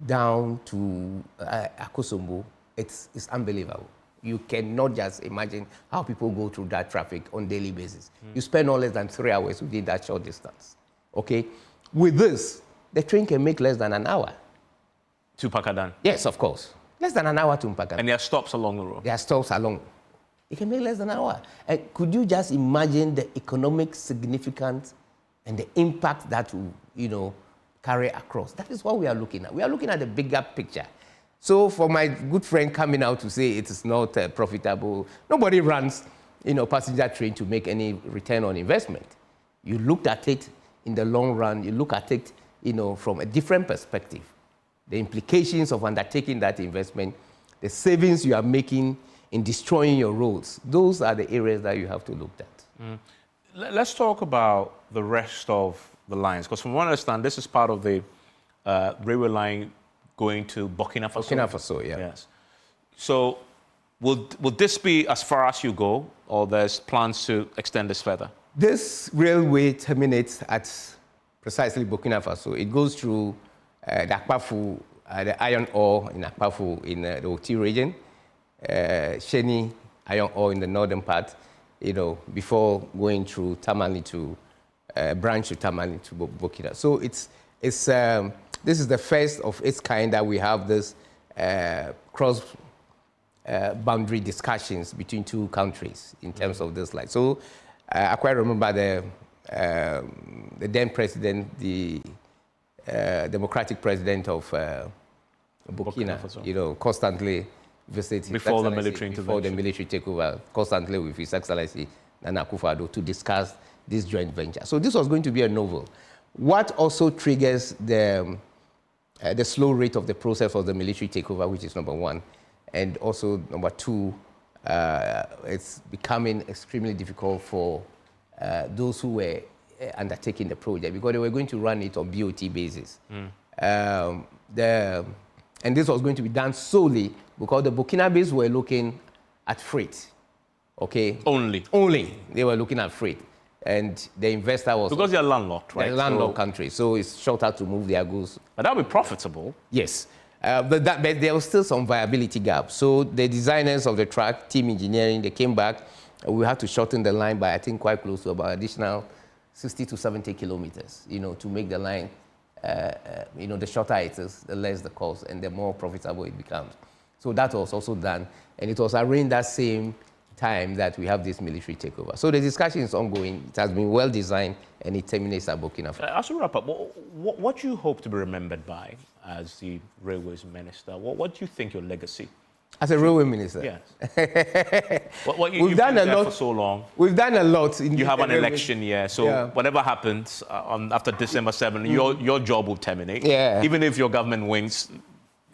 down to Akosombo, it's unbelievable. You cannot just imagine how people go through that traffic on a daily basis. You spend no less than 3 hours within that short distance. Okay? With this, the train can make less than an hour. To Pakadan? Yes, of course. Less than an hour to Pakadan. And there are stops along the road? There are stops along. It can make less than an hour. And could you just imagine the economic significance and the impact that will, carry across? That is what we are looking at. We are looking at the bigger picture. So for my good friend coming out to say it is not profitable, nobody runs, passenger train to make any return on investment. You looked at it in the long run. You look at it, from a different perspective. The implications of undertaking that investment, the savings you are making in destroying your roads, those are the areas that you have to look at. Let's talk about the rest of the lines, because from what I understand, this is part of the railway line going to Burkina Faso. Burkina Faso, yeah. Yes. So will this be as far as you go, or there's plans to extend this further? This railway terminates at precisely Burkina Faso. It goes through the Akpafu, the iron ore in Akpafu in the Oti region, Sheni iron ore in the northern part, before going through Tamale to branch to Tamale to Burkina. So this is the first of its kind that we have this cross boundary discussions between two countries in terms of this line. So I quite remember the then president, the democratic president of Burkina, constantly visited before the military intervention. Before the military takeover, constantly with His Excellency Nana Akufo-Addo to discuss this joint venture. So this was going to be a novel. What also triggers the slow rate of the process of the military takeover, which is number one, and also number two, it's becoming extremely difficult for those who were undertaking the project because they were going to run it on BOT basis. And this was going to be done solely because the Burkinabes were looking at freight. Okay? Only. They were looking at freight. And the investor was... Because they're landlocked, right? They're a landlocked country, so it's shorter to move their goods. But that would be profitable. Yes. But there was still some viability gap. So the designers of the track, team engineering, they came back. We had to shorten the line by, I think, quite close to about additional 60 to 70 kilometers, to make the line, the shorter it is, the less the cost, and the more profitable it becomes. So that was also done. And it was arranged that same time that we have this military takeover. So the discussion is ongoing. It has been well designed, and it terminates at Burkina Faso. As we wrap up, what do you hope to be remembered by as the railways minister? What do you think your legacy? As a railway minister? Yes. You've done a lot for so long. We've done a lot. You have an election year, so whatever happens after December 7, your job will terminate. Yeah. Even if your government wins,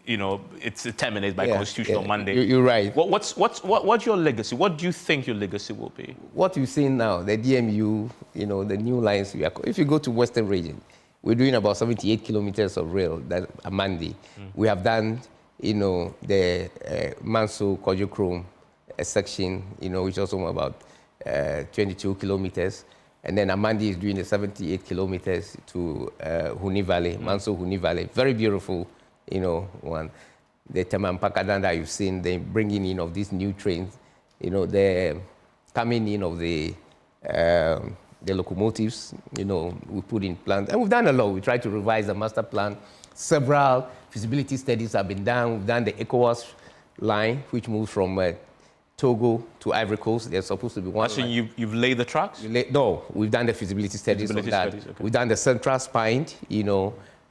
it's terminated by constitutional mandate. You're right. What's your legacy? What do you think your legacy will be? What you've seen now, the DMU, the new lines. If you go to Western region, we're doing about 78 kilometers of rail, that Amandi. We have done, the Manso Kojokrom section, which is also about 22 kilometers. And then Amandi is doing the 78 kilometers to Huni Valley, Manso Huni Valley. Very beautiful, one. The Temampakadan that you've seen, the bringing in of these new trains, the coming in of the the locomotives, we put in plans. And we've done a lot. We tried to revise the master plan. Several feasibility studies have been done. We've done the ECOWAS line, which moves from Togo to Ivory Coast. There's supposed to be one. So you've laid the tracks? No, we've done the feasibility studies on that. Okay. We've done the central spine,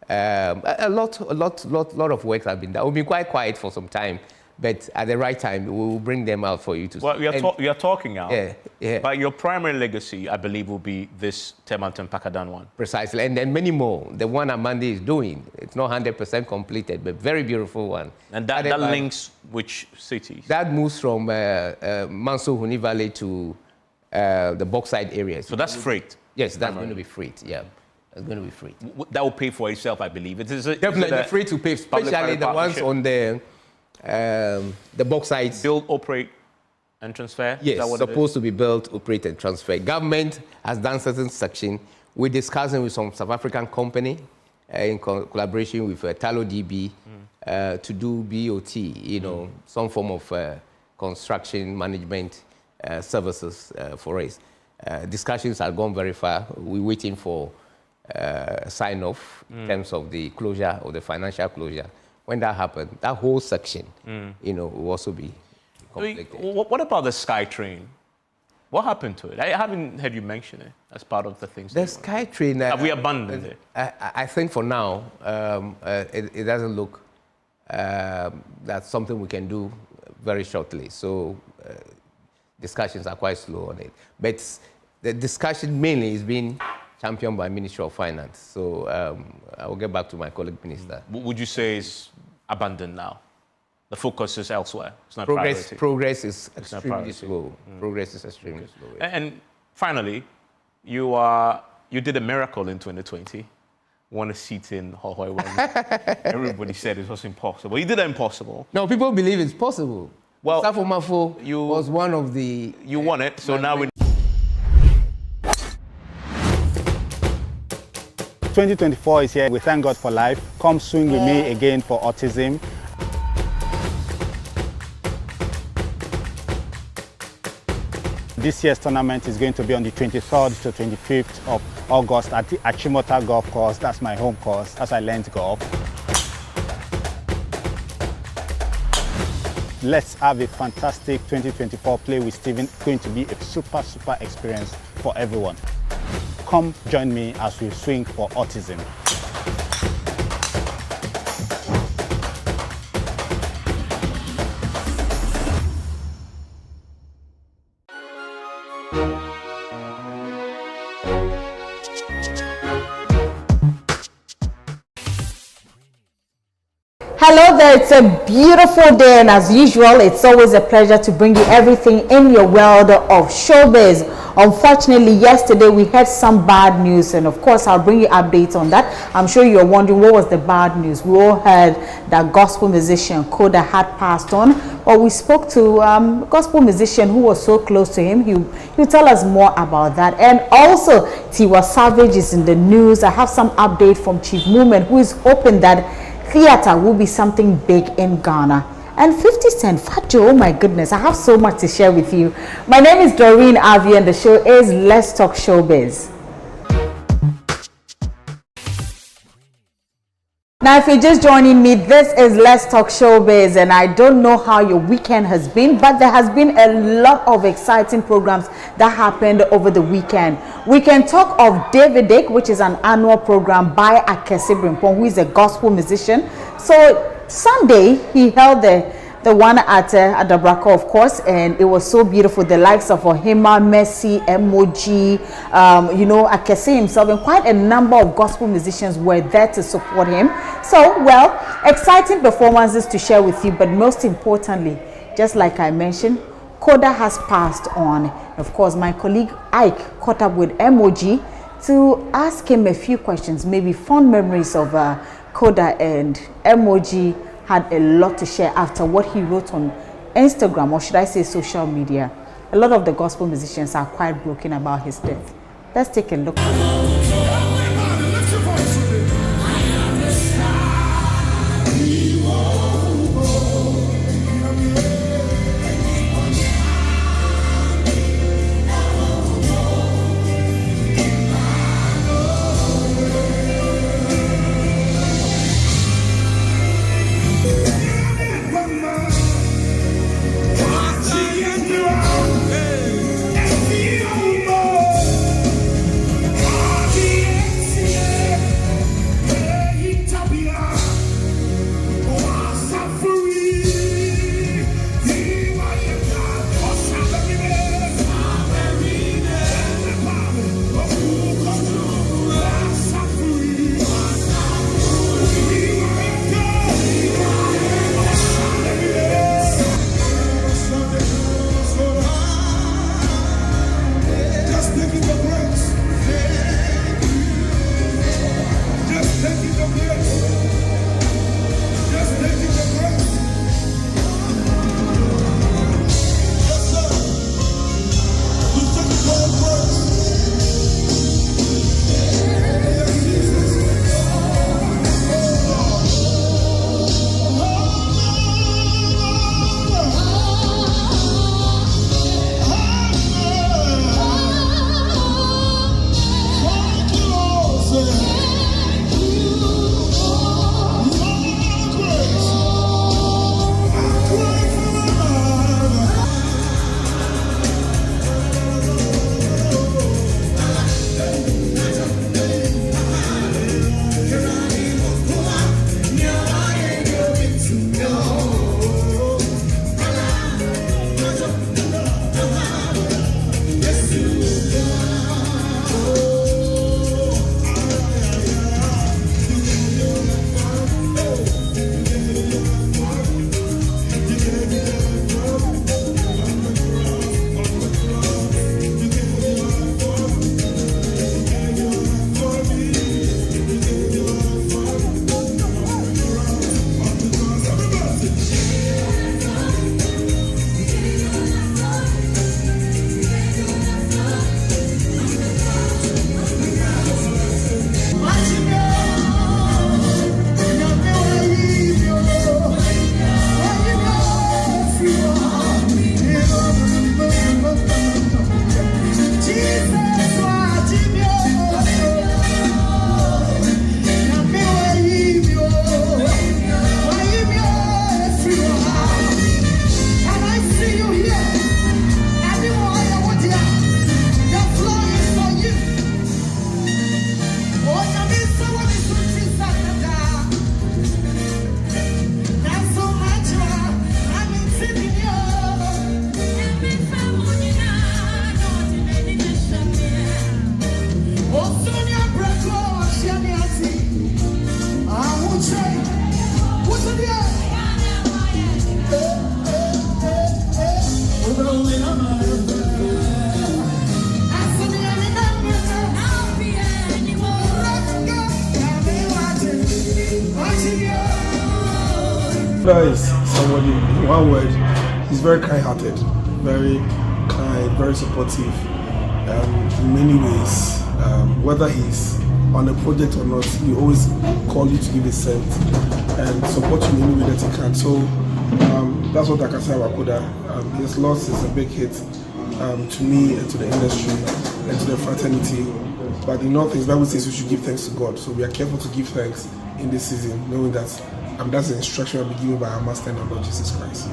a lot of work has been done. We've been quite quiet for some time, but at the right time, we will bring them out for you to see. Well, you're talking now. Yeah. But your primary legacy, I believe, will be this Temanton Pakadan one. Precisely, and then many more. The one Amanda is doing, it's not 100% completed, but very beautiful one. And that links which cities? That moves from Manso Huni Valley to the Bauxite area. So that's freight? Yes, that's going to be freight, yeah. It's going to be free. That will pay for itself, I believe. Definitely free to pay, especially the ones on the bauxite. Build, operate, and transfer? Yes, supposed to be built, operate, and transfer. Government has done certain section. We're discussing with some South African company in collaboration with Talo DB to do BOT, some form of construction management services for us. Discussions have gone very far. We're waiting for sign off in terms of the closure or the financial closure. When that happens, that whole section, will also be completed. What about the SkyTrain? What happened to it? I haven't heard you mention it as part of the things. The SkyTrain. Have we abandoned it? I think for now, it doesn't look that's something we can do very shortly. So discussions are quite slow on it. But the discussion mainly is being championed by Ministry of Finance. So I will get back to my colleague minister. Would you say it's abandoned now? The focus is elsewhere. It's not progress is extremely slow. Progress is extremely slow. Yeah. And finally, you did a miracle in 2020. Won a seat in Hohoi when everybody said it was impossible. You did the impossible. No, people believe it's possible. Well, Safo Mafo was one of the... You won it, so now we... 2024 is here. We thank God for life. Come swing with me again for autism. This year's tournament is going to be on the 23rd to 25th of August at the Achimota Golf Course. That's my home course as I learned golf. Let's have a fantastic 2024 play with Stephen. It's going to be a super experience for everyone. Come join me as we swing for autism. Hello there, it's a beautiful day, and as usual, it's always a pleasure to bring you everything in your world of showbiz. Unfortunately, yesterday we had some bad news, and of course I'll bring you updates on that. I'm sure you're wondering what was the bad news. We all heard that gospel musician Koda had passed on. Well, we spoke to a gospel musician who was so close to him. He'll tell us more about that. And also, Tiwa Savage is in the news. I have some update from Chief Movement, who is hoping that theater will be something big in Ghana. And 50 Cent, Fajo, oh my goodness, I have so much to share with you. My name is Doreen Avi, and the show is Let's Talk Showbiz. Now, if you're just joining me, this is Let's Talk Showbiz, and I don't know how your weekend has been, but there has been a lot of exciting programs that happened over the weekend. We can talk of David Dick, which is an annual program by Akesi Brimpong, who is a gospel musician. So Sunday, he held the one at Adabraka, of course, and it was so beautiful. The likes of Ohima, Messi, Emoji, Akesi himself, and quite a number of gospel musicians were there to support him. So, well, exciting performances to share with you, but most importantly, just like I mentioned, Koda has passed on. Of course, my colleague Ike caught up with Emoji to ask him a few questions, maybe fond memories of Koda, and Emoji had a lot to share after what he wrote on Instagram, or should I say social media. A lot of the gospel musicians are quite broken about his death. Let's take a look. Tiwa is somebody, in one word, he's very kind-hearted, very kind, very supportive in many ways. Whether he's on a project or not, he always call you to give a cent and support you in any way that he can. So that's what I can say about Koda. His loss is a big hit to me and to the industry and to the fraternity. But in all things, Bible says we should give thanks to God. So we are careful to give thanks in this season, knowing that that's the instruction we'll be given by our Master and our Lord Jesus Christ.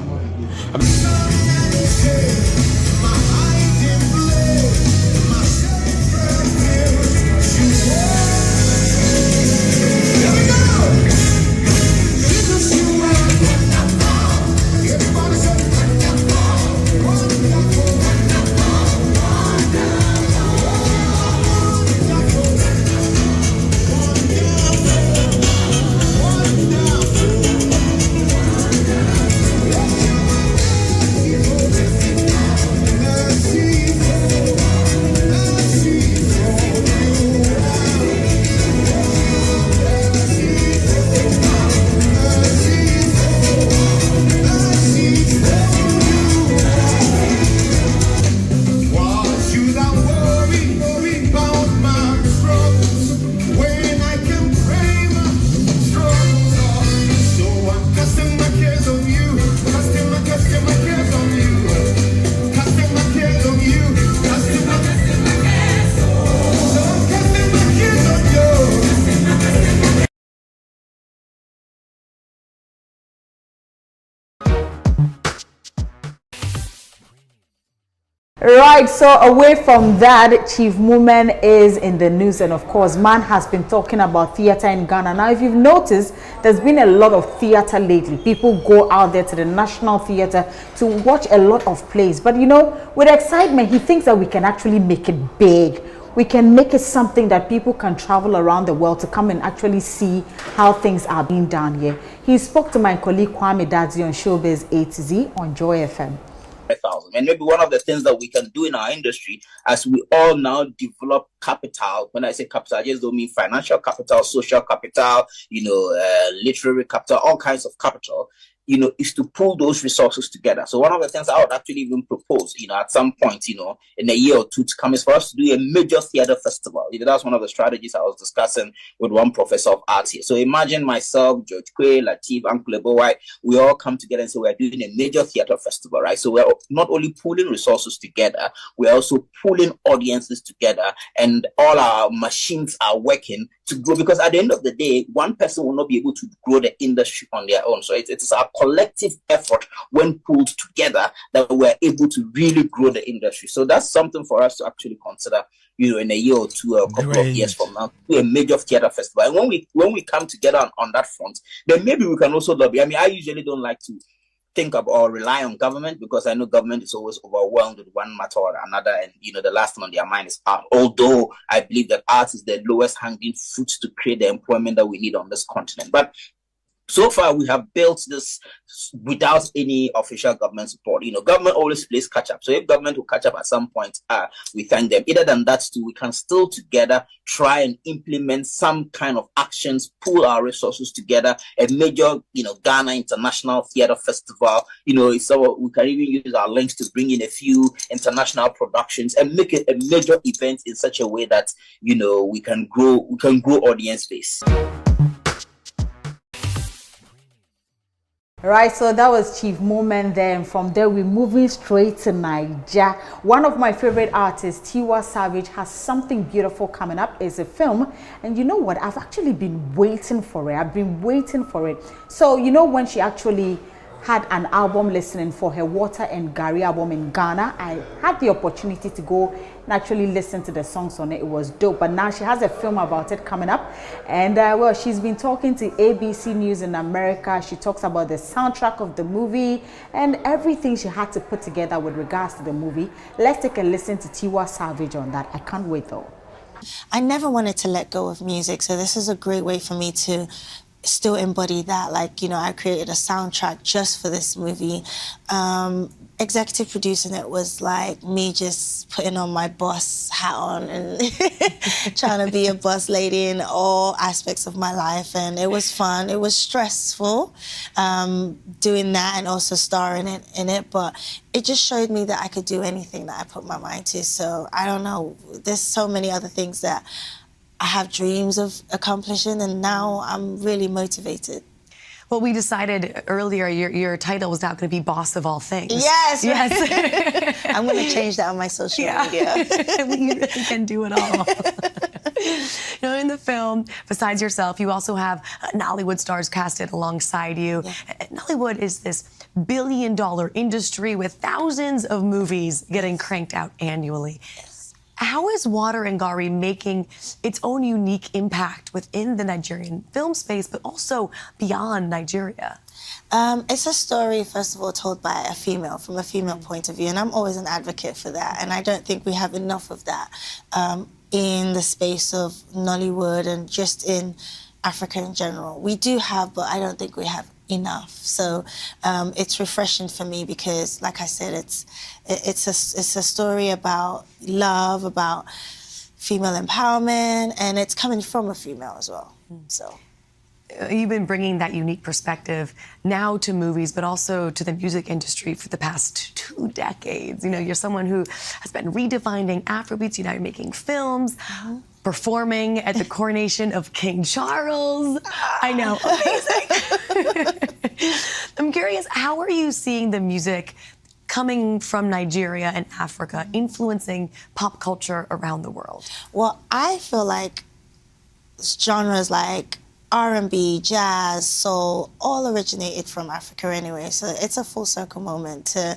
Right, so away from that, Chief Mumen is in the news, and of course, man has been talking about theater in Ghana. Now, if you've noticed, there's been a lot of theater lately. People go out there to the National Theater to watch a lot of plays. But you know, with excitement, he thinks that we can actually make it big. We can make it something that people can travel around the world to come and actually see how things are being done here. He spoke to my colleague Kwame Dadzi on Showbiz A to Z on Joy FM. And maybe one of the things that we can do in our industry, as we all now develop capital, when I say capital, I just don't mean financial capital, social capital, literary capital, all kinds of capital, is to pull those resources together. So one of the things I would actually even propose, at some point, in a year or two to come, is for us to do a major theater festival. That's one of the strategies I was discussing with one professor of art here. So imagine myself, George Quay, Latif, Uncle Ebowai, we all come together and say we're doing a major theater festival, right? So we're not only pulling resources together, we're also pulling audiences together, and all our machines are working to grow, because at the end of the day, one person will not be able to grow the industry on their own. So it is our collective effort, when pulled together, that we're able to really grow the industry. So that's something for us to actually consider, in a year or two, or a couple of years from now, do a major theater festival. And when we come together on that front, then maybe we can also lobby. I mean, I usually don't like to think of or rely on government, because I know government is always overwhelmed with one matter or another, and the last thing on their mind is art. Although I believe that art is the lowest hanging fruit to create the employment that we need on this continent. But so far, we have built this without any official government support. Government always plays catch up. So if government will catch up at some point, we thank them. Other than that, too, we can still together try and implement some kind of actions, pool our resources together. A major, Ghana International Theatre Festival. So we can even use our links to bring in a few international productions and make it a major event in such a way that we can grow audience base. Right, so that was Chief Mumen there, and from there we're moving straight to Naija. One of my favorite artists, Tiwa Savage, has something beautiful coming up. It's a film, and you know what? I've actually been waiting for it. I've been waiting for it. So when she actually had an album listening for her Water and Gary album in Ghana, I had the opportunity to go and actually listen to the songs on it. It was dope. But now she has a film about it coming up, and well, she's been talking to ABC News in America. She talks about the soundtrack of the movie and everything she had to put together with regards to the movie. Let's take a listen to Tiwa Savage on that. I can't wait though. I never wanted to let go of music, so this is a great way for me to still embody that. I created a soundtrack just for this movie. executive producing it was like me just putting on my boss hat on and trying to be a boss lady in all aspects of my life. And it was fun. It was stressful doing that and also starring in it. But it just showed me that I could do anything that I put my mind to. So I don't know. There's so many other things that I have dreams of accomplishing, and now I'm really motivated. Well, we decided earlier your title was now going to be Boss of All Things. Yes. Yes. I'm going to change that on my social media. You really can do it all. You know, in the film, besides yourself, you also have Nollywood stars casted alongside you. Yeah. Nollywood is this billion-dollar industry with thousands of movies getting cranked out annually. How is Water and Gari making its own unique impact within the Nigerian film space, but also beyond Nigeria? It's a story, first of all, told by a female, from a female point of view, and I'm always an advocate for that, and I don't think we have enough of that in the space of Nollywood and just in Africa in general. We do have, but I don't think we have enough. So it's refreshing for me because, like I said, it's a story about love, about female empowerment, and it's coming from a female as well. So you've been bringing that unique perspective now to movies, but also to the music industry for the past 2 decades. You know, you're someone who has been redefining Afrobeats. You know, you're making films. Performing at the coronation of King Charles. I know, amazing. I'm curious, how are you seeing the music coming from Nigeria and Africa influencing pop culture around the world? Well, I feel like genres like R&B, jazz, soul, all originated from Africa anyway. So it's a full circle moment to,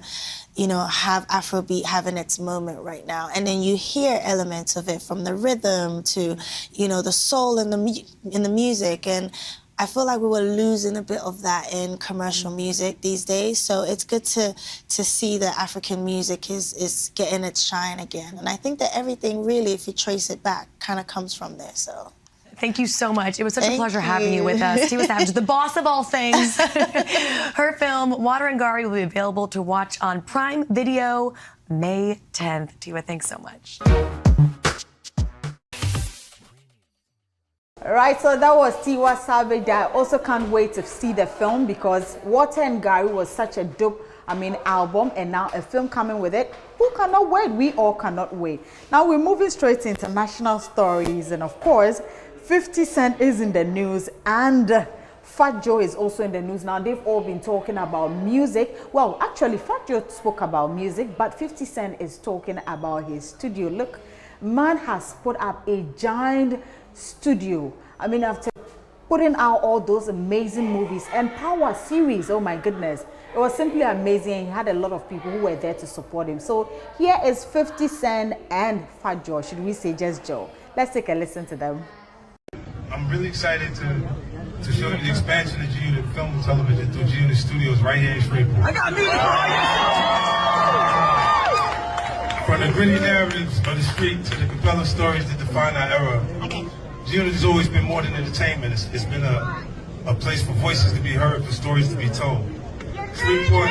you know, have Afrobeat having its moment right now. And then you hear elements of it from the rhythm to, you know, the soul in the music. And I feel like we were losing a bit of that in commercial music these days. So it's good to see that African music is getting its shine again. And I think that everything really, if you trace it back, kind of comes from there, so. Thank you so much. It was such a pleasure having you with us. Tiwa Savage, the boss of all things. Her film, Water and Gari, will be available to watch on Prime Video May 10th. Tiwa, thanks so much. Right, so that was Tiwa Savage. I also can't wait to see the film because Water and Gari was such a dope, album, and now a film coming with it. Who cannot wait? We all cannot wait. Now we're moving straight to international stories, and of course, 50 Cent is in the news, and Fat Joe is also in the news. Now, they've all been talking about music. Well, actually, Fat Joe spoke about music, but 50 Cent is talking about his studio. Look, man has put up a giant studio. After putting out all those amazing movies and Power series, oh my goodness. It was simply amazing, and he had a lot of people who were there to support him. So here is 50 Cent and Fat Joe. Should we say just Joe? Let's take a listen to them. I'm really excited to show you the expansion of G-Unit Film and Television through G-Unit Studios right here in Shreveport. I got music! From the gritty narratives of the street to the compelling stories that define our era, G-Unit has always been more than entertainment. It's been a place for voices to be heard, for stories to be told. Shreveport.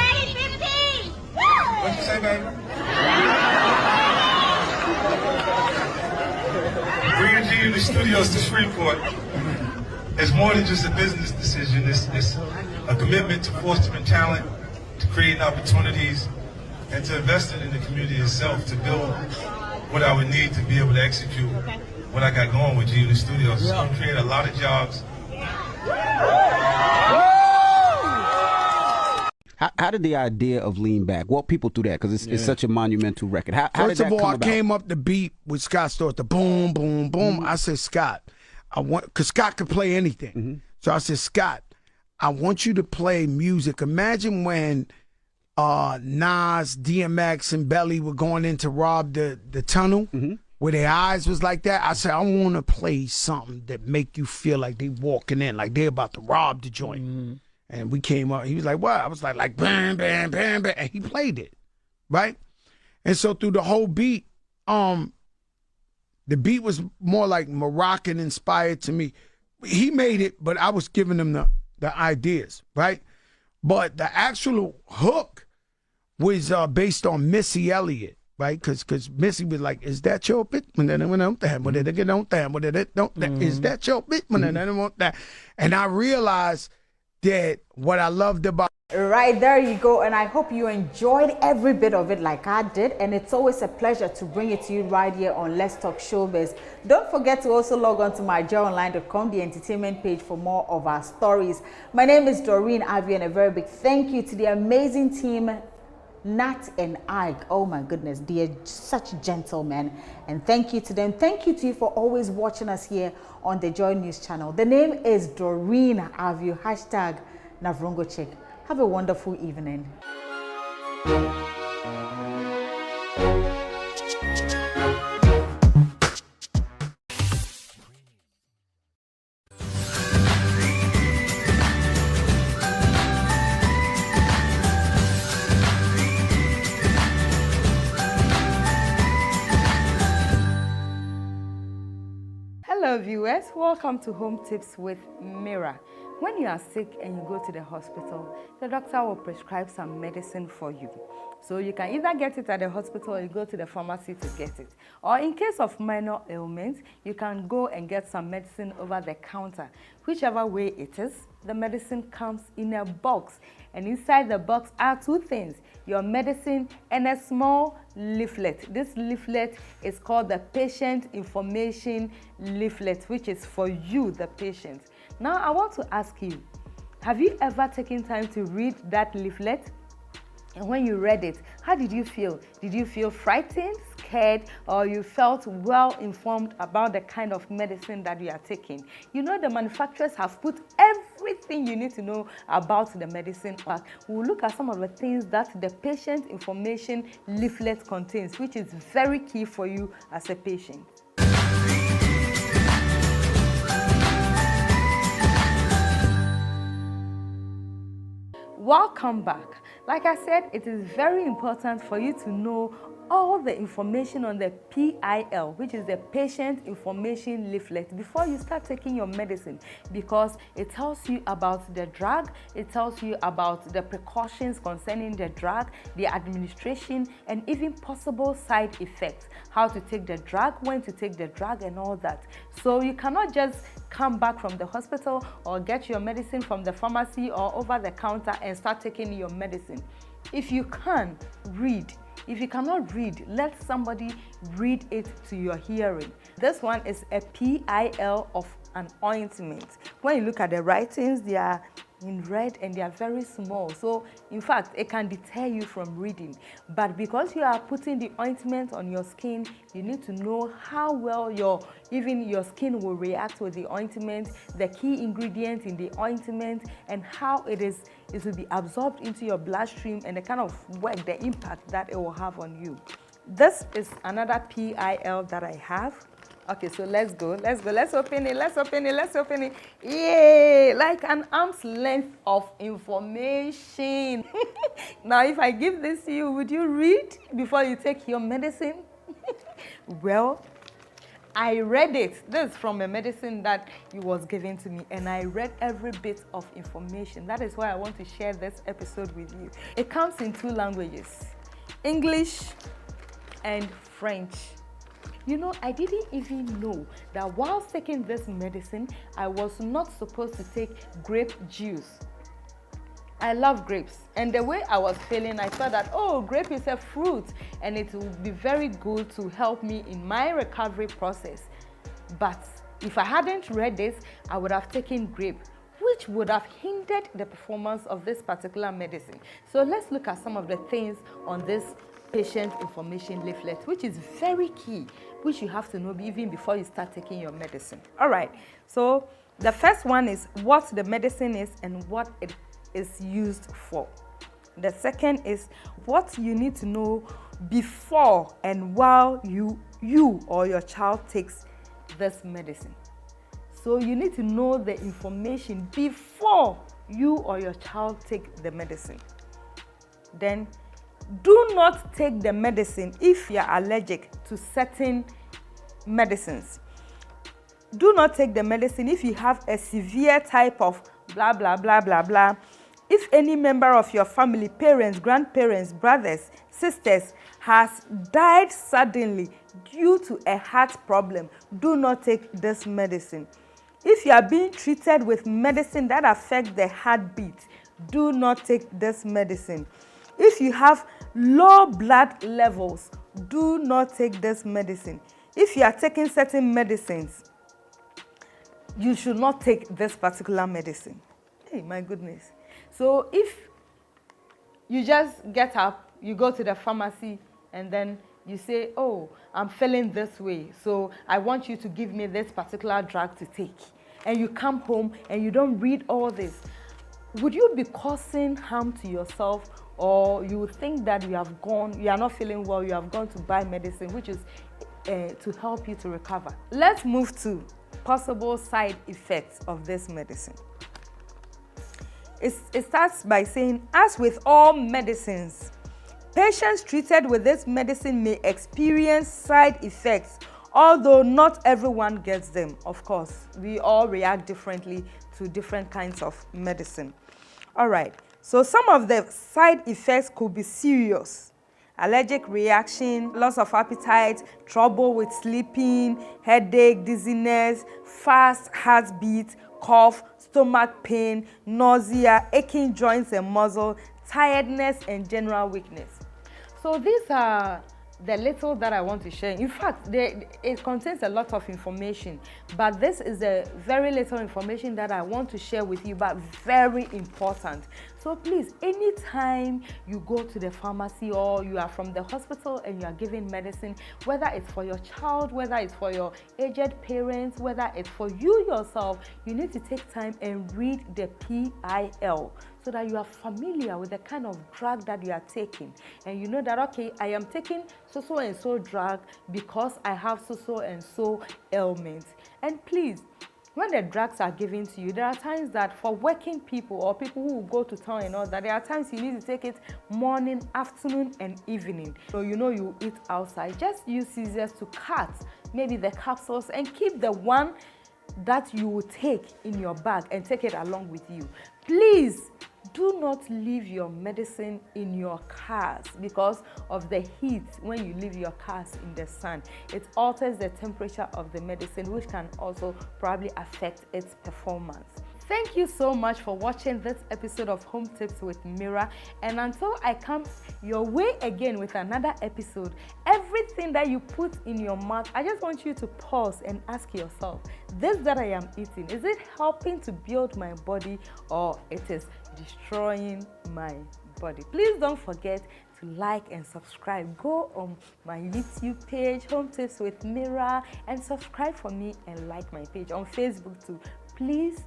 What'd you say, baby? Bringing G-Unit Studios to Shreveport is more than just a business decision. It's a commitment to fostering talent, to creating opportunities, and to investing in the community itself to build what I would need to be able to execute what I got going with G-Unit Studios. It's going to create a lot of jobs. How did the idea of Lean Back? Walk people through that, because it's such a monumental record. How First did that of all, come I about? came up the beat with Scott Storch, the boom, boom, boom. I said, Scott, because Scott could play anything. So I said, Scott, I want you to play music. Imagine when Nas, DMX, and Belly were going in to rob the tunnel, where their eyes was like that. I said, I want to play something that make you feel like they walking in, like they about to rob the joint. And we came up, he was like, what? I was like, bam, bam, bam, bam. And he played it, right? And so through the whole beat, the beat was more like Moroccan inspired to me. He made it, but I was giving him the ideas, right? But the actual hook was based on Missy Elliott, right? Because Missy was like, "Is that your bitch?" Is that your bitch? And I realized that what I loved about Right, there you go, and I hope you enjoyed every bit of it like I did, and it's always a pleasure to bring it to you right here on Let's Talk Showbiz. Don't forget to also log on to myjoyonline.com, the entertainment page, for more of our stories. My name is Doreen Avi, and a very big thank you to the amazing team, Nat and Ike. Oh my goodness, they are such gentlemen, and thank you to them. Thank you to you for always watching us here on the Joy News channel. The name is Doreen Avi, hashtag Navrongo Chick. Have a wonderful evening. Hello viewers, welcome to Home Tips with Mira. When you are sick and you go to the hospital, the doctor will prescribe some medicine for you. So you can either get it at the hospital or you go to the pharmacy to get it. Or in case of minor ailments, you can go and get some medicine over the counter. Whichever way it is, the medicine comes in a box. And inside the box are two things: your medicine and a small leaflet. This leaflet is called the patient information leaflet, which is for you, the patient. Now, I want to ask you, have you ever taken time to read that leaflet? And when you read it, how did you feel? Did you feel frightened, scared, or you felt well informed about the kind of medicine that you are taking? You know, the manufacturers have put everything you need to know about the medicine. We'll look at some of the things that the patient information leaflet contains, which is very key for you as a patient. Welcome back. Like I said, it is very important for you to know all the information on the PIL, which is the patient information leaflet, before you start taking your medicine, because it tells you about the drug, it tells you about the precautions concerning the drug, the administration, and even possible side effects, how to take the drug, when to take the drug, and all that. So you cannot just come back from the hospital or get your medicine from the pharmacy or over the counter and start taking your medicine. If you can read, if you cannot read, let somebody read it to your hearing. This one is a PIL of an ointment. When you look at the writings, they are in red and they are very small. So in fact, it can deter you from reading. But because you are putting the ointment on your skin, you need to know how well your skin will react with the ointment, the key ingredient in the ointment, and how it will be absorbed into your bloodstream, and the kind of work, the impact that it will have on you. This is another PIL that I have. Okay, so let's go. Let's open it. Yay! Like an arm's length of information. Now, if I give this to you, would you read before you take your medicine? Well, I read it. This is from a medicine that it was given to me, and I read every bit of information. That is why I want to share this episode with you. It comes in 2 languages, English and French. You know, I didn't even know that whilst taking this medicine, I was not supposed to take grape juice. I love grapes, and the way I was feeling, I thought that, oh, grape is a fruit and it will be very good to help me in my recovery process. But if I hadn't read this, I would have taken grape, which would have hindered the performance of this particular medicine. So let's look at some of the things on this patient information leaflet, which is very key, which you have to know even before you start taking your medicine. All right, so the first one is what the medicine is and what it is used for. The second is what you need to know before and while you or your child takes this medicine. So you need to know the information before you or your child take the medicine. Then do not take the medicine if you are allergic to certain medicines. Do not take the medicine if you have a severe type of blah, blah, blah, blah, blah If any member of your family, parents, grandparents, brothers, sisters, has died suddenly due to a heart problem, do not take this medicine. If you are being treated with medicine that affects the heartbeat, do not take this medicine. If you have low blood levels, do not take this medicine. If you are taking certain medicines, you should not take this particular medicine. Hey, my goodness. So if you just get up, you go to the pharmacy, and then you say, oh, I'm feeling this way, so I want you to give me this particular drug to take. And you come home and you don't read all this. Would you be causing harm to yourself, or you think that you are not feeling well, you have gone to buy medicine, which is to help you to recover? Let's move to possible side effects of this medicine. It starts by saying, as with all medicines, patients treated with this medicine may experience side effects, although not everyone gets them. Of course, we all react differently to different kinds of medicine. All right, so some of the side effects could be serious. Allergic reaction, loss of appetite, trouble with sleeping, headache, dizziness, fast heartbeat, cough, stomach pain, nausea, aching joints and muscles, tiredness, and general weakness. So these are the little that I want to share. In fact, it contains a lot of information, but this is a very little information that I want to share with you, but very important. So please, anytime you go to the pharmacy or you are from the hospital and you are given medicine, whether it's for your child, whether it's for your aged parents, whether it's for you yourself, you need to take time and read the PIL, so that you are familiar with the kind of drug that you are taking. And you know that, okay, I am taking so and so drug because I have so and so ailment. And please, when the drugs are given to you, there are times that for working people or people who go to town and all that, there are times you need to take it morning, afternoon, and evening. So you know you eat outside. Just use scissors to cut maybe the capsules and keep the one that you will take in your bag and take it along with you. Please do not leave your medicine in your cars because of the heat. When you leave your cars in the sun, it alters the temperature of the medicine, which can also probably affect its performance. Thank you so much for watching this episode of Home Tips with Mira. And until I come your way again with another episode, everything that you put in your mouth, I just want you to pause and ask yourself, this that I am eating, is it helping to build my body or it is destroying my body? Please don't forget to like and subscribe. Go on my YouTube page, Home Tips with Mira, and subscribe for me and like my page on Facebook too. Please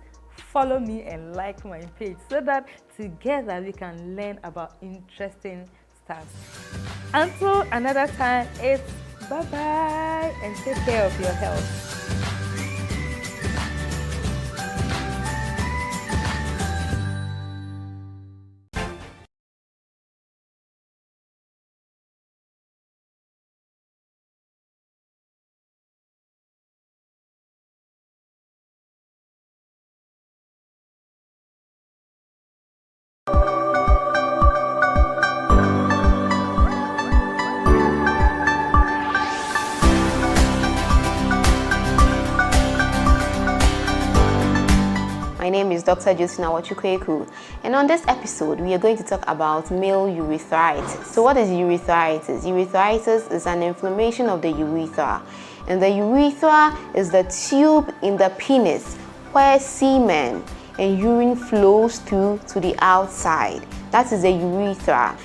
follow me and like my page so that together we can learn about interesting stuff. Until another time, it's bye-bye and take care of your health. My name is Dr. Josina Wachukweku, and on this episode, we are going to talk about male urethritis. So what is urethritis? Urethritis is an inflammation of the urethra, and the urethra is the tube in the penis where semen and urine flows through to the outside. That is the urethra.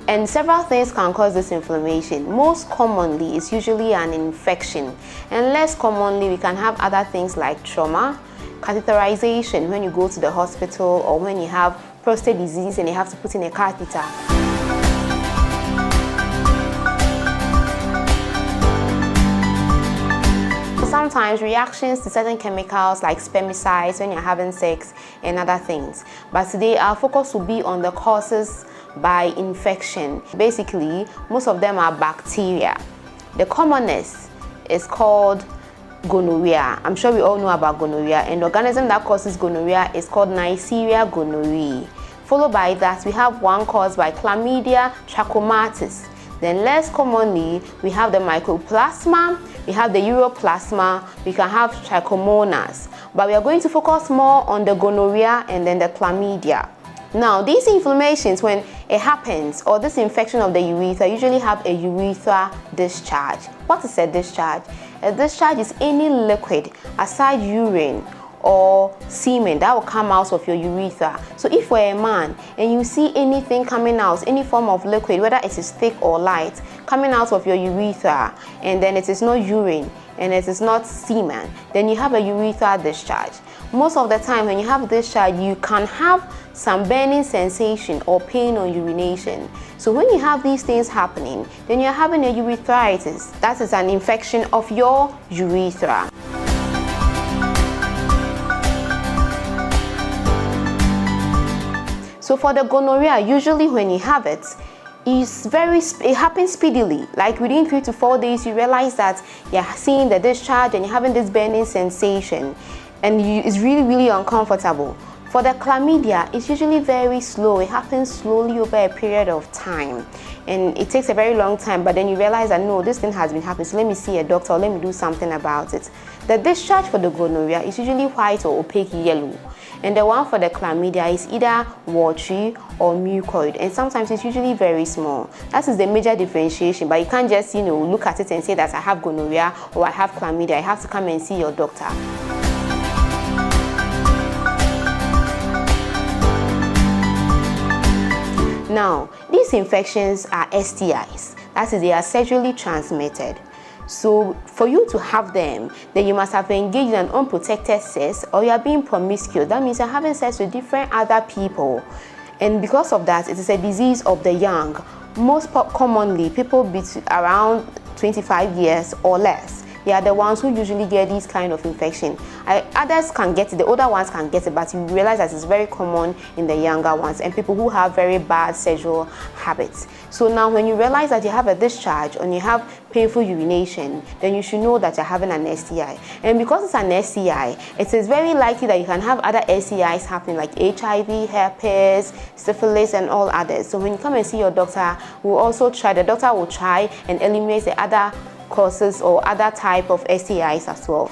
And several things can cause this inflammation. Most commonly, it's usually an infection, and less commonly, we can have other things like trauma, catheterization when you go to the hospital, or when you have prostate disease and you have to put in a catheter. Sometimes reactions to certain chemicals like spermicides when you're having sex and other things. But today our focus will be on the causes by infection. Basically, most of them are bacteria. The commonest is called gonorrhea. I'm sure we all know about gonorrhea, and the organism that causes gonorrhea is called Neisseria gonorrhoeae. Followed by that, we have one caused by chlamydia trachomatis. Then less commonly, we have the mycoplasma, we have the uroplasma, we can have trichomonas. But we are going to focus more on the gonorrhea and then the chlamydia. Now, these inflammations, when it happens, or this infection of the urethra, usually have a urethra discharge. What is a discharge? A discharge is any liquid, aside urine or semen, that will come out of your urethra. So if you're a man and you see anything coming out, any form of liquid, whether it is thick or light, coming out of your urethra, and then it is not urine and it is not semen, then you have a urethra discharge. Most of the time when you have discharge, you can have some burning sensation or pain on urination. So when you have these things happening, then you're having a urethritis. That is an infection of your urethra. So for the gonorrhea, usually when you have it, it happens speedily. Like within 3 to 4 days, you realize that you're seeing the discharge and you're having this burning sensation, and it's really, really uncomfortable. For the chlamydia, it's usually very slow. It happens slowly over a period of time, and it takes a very long time, but then you realize that no, this thing has been happening, so let me see a doctor or let me do something about it. The discharge for the gonorrhea is usually white or opaque yellow, and the one for the chlamydia is either watery or mucoid, and sometimes it's usually very small. That is the major differentiation, but you can't just look at it and say that I have gonorrhea or I have chlamydia. You have to come and see your doctor. Now, these infections are STIs, that is, they are sexually transmitted. So for you to have them, then you must have engaged in an unprotected sex, or you are being promiscuous. That means you're having sex with different other people. And because of that, it is a disease of the young. Most commonly, people around 25 years or less. They are the ones who usually get these kind of infection. Others can get it, the older ones can get it, but you realize that it's very common in the younger ones and people who have very bad sexual habits. So now when you realize that you have a discharge and you have painful urination, then you should know that you're having an STI. And because it's an STI, it is very likely that you can have other STIs happening like HIV, herpes, syphilis, and all others. So when you come and see your doctor, the doctor will try and eliminate the other causes or other type of STIs as well.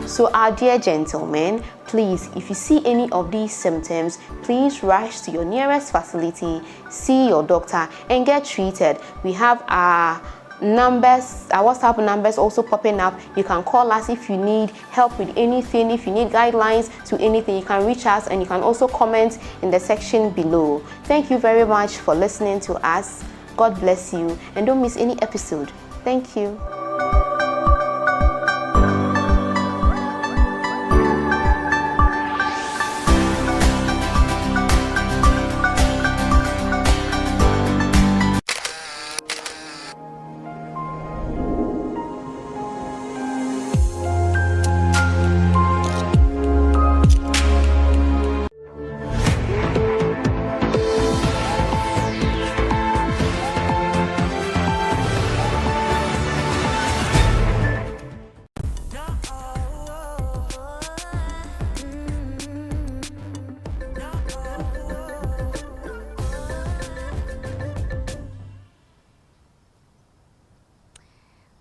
So our dear gentlemen, please, if you see any of these symptoms, please rush to your nearest facility, see your doctor, and get treated. We have our numbers, our WhatsApp numbers also popping up. You can call us if you need help with anything, if you need guidelines to anything. You can reach us, and you can also comment in the section below. Thank you very much for listening to us. God bless you, and don't miss any episode. Thank you.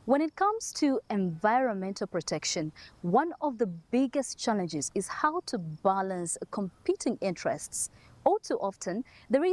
When it comes to environmental protection, one of the biggest challenges is how to balance competing interests. All too often, there is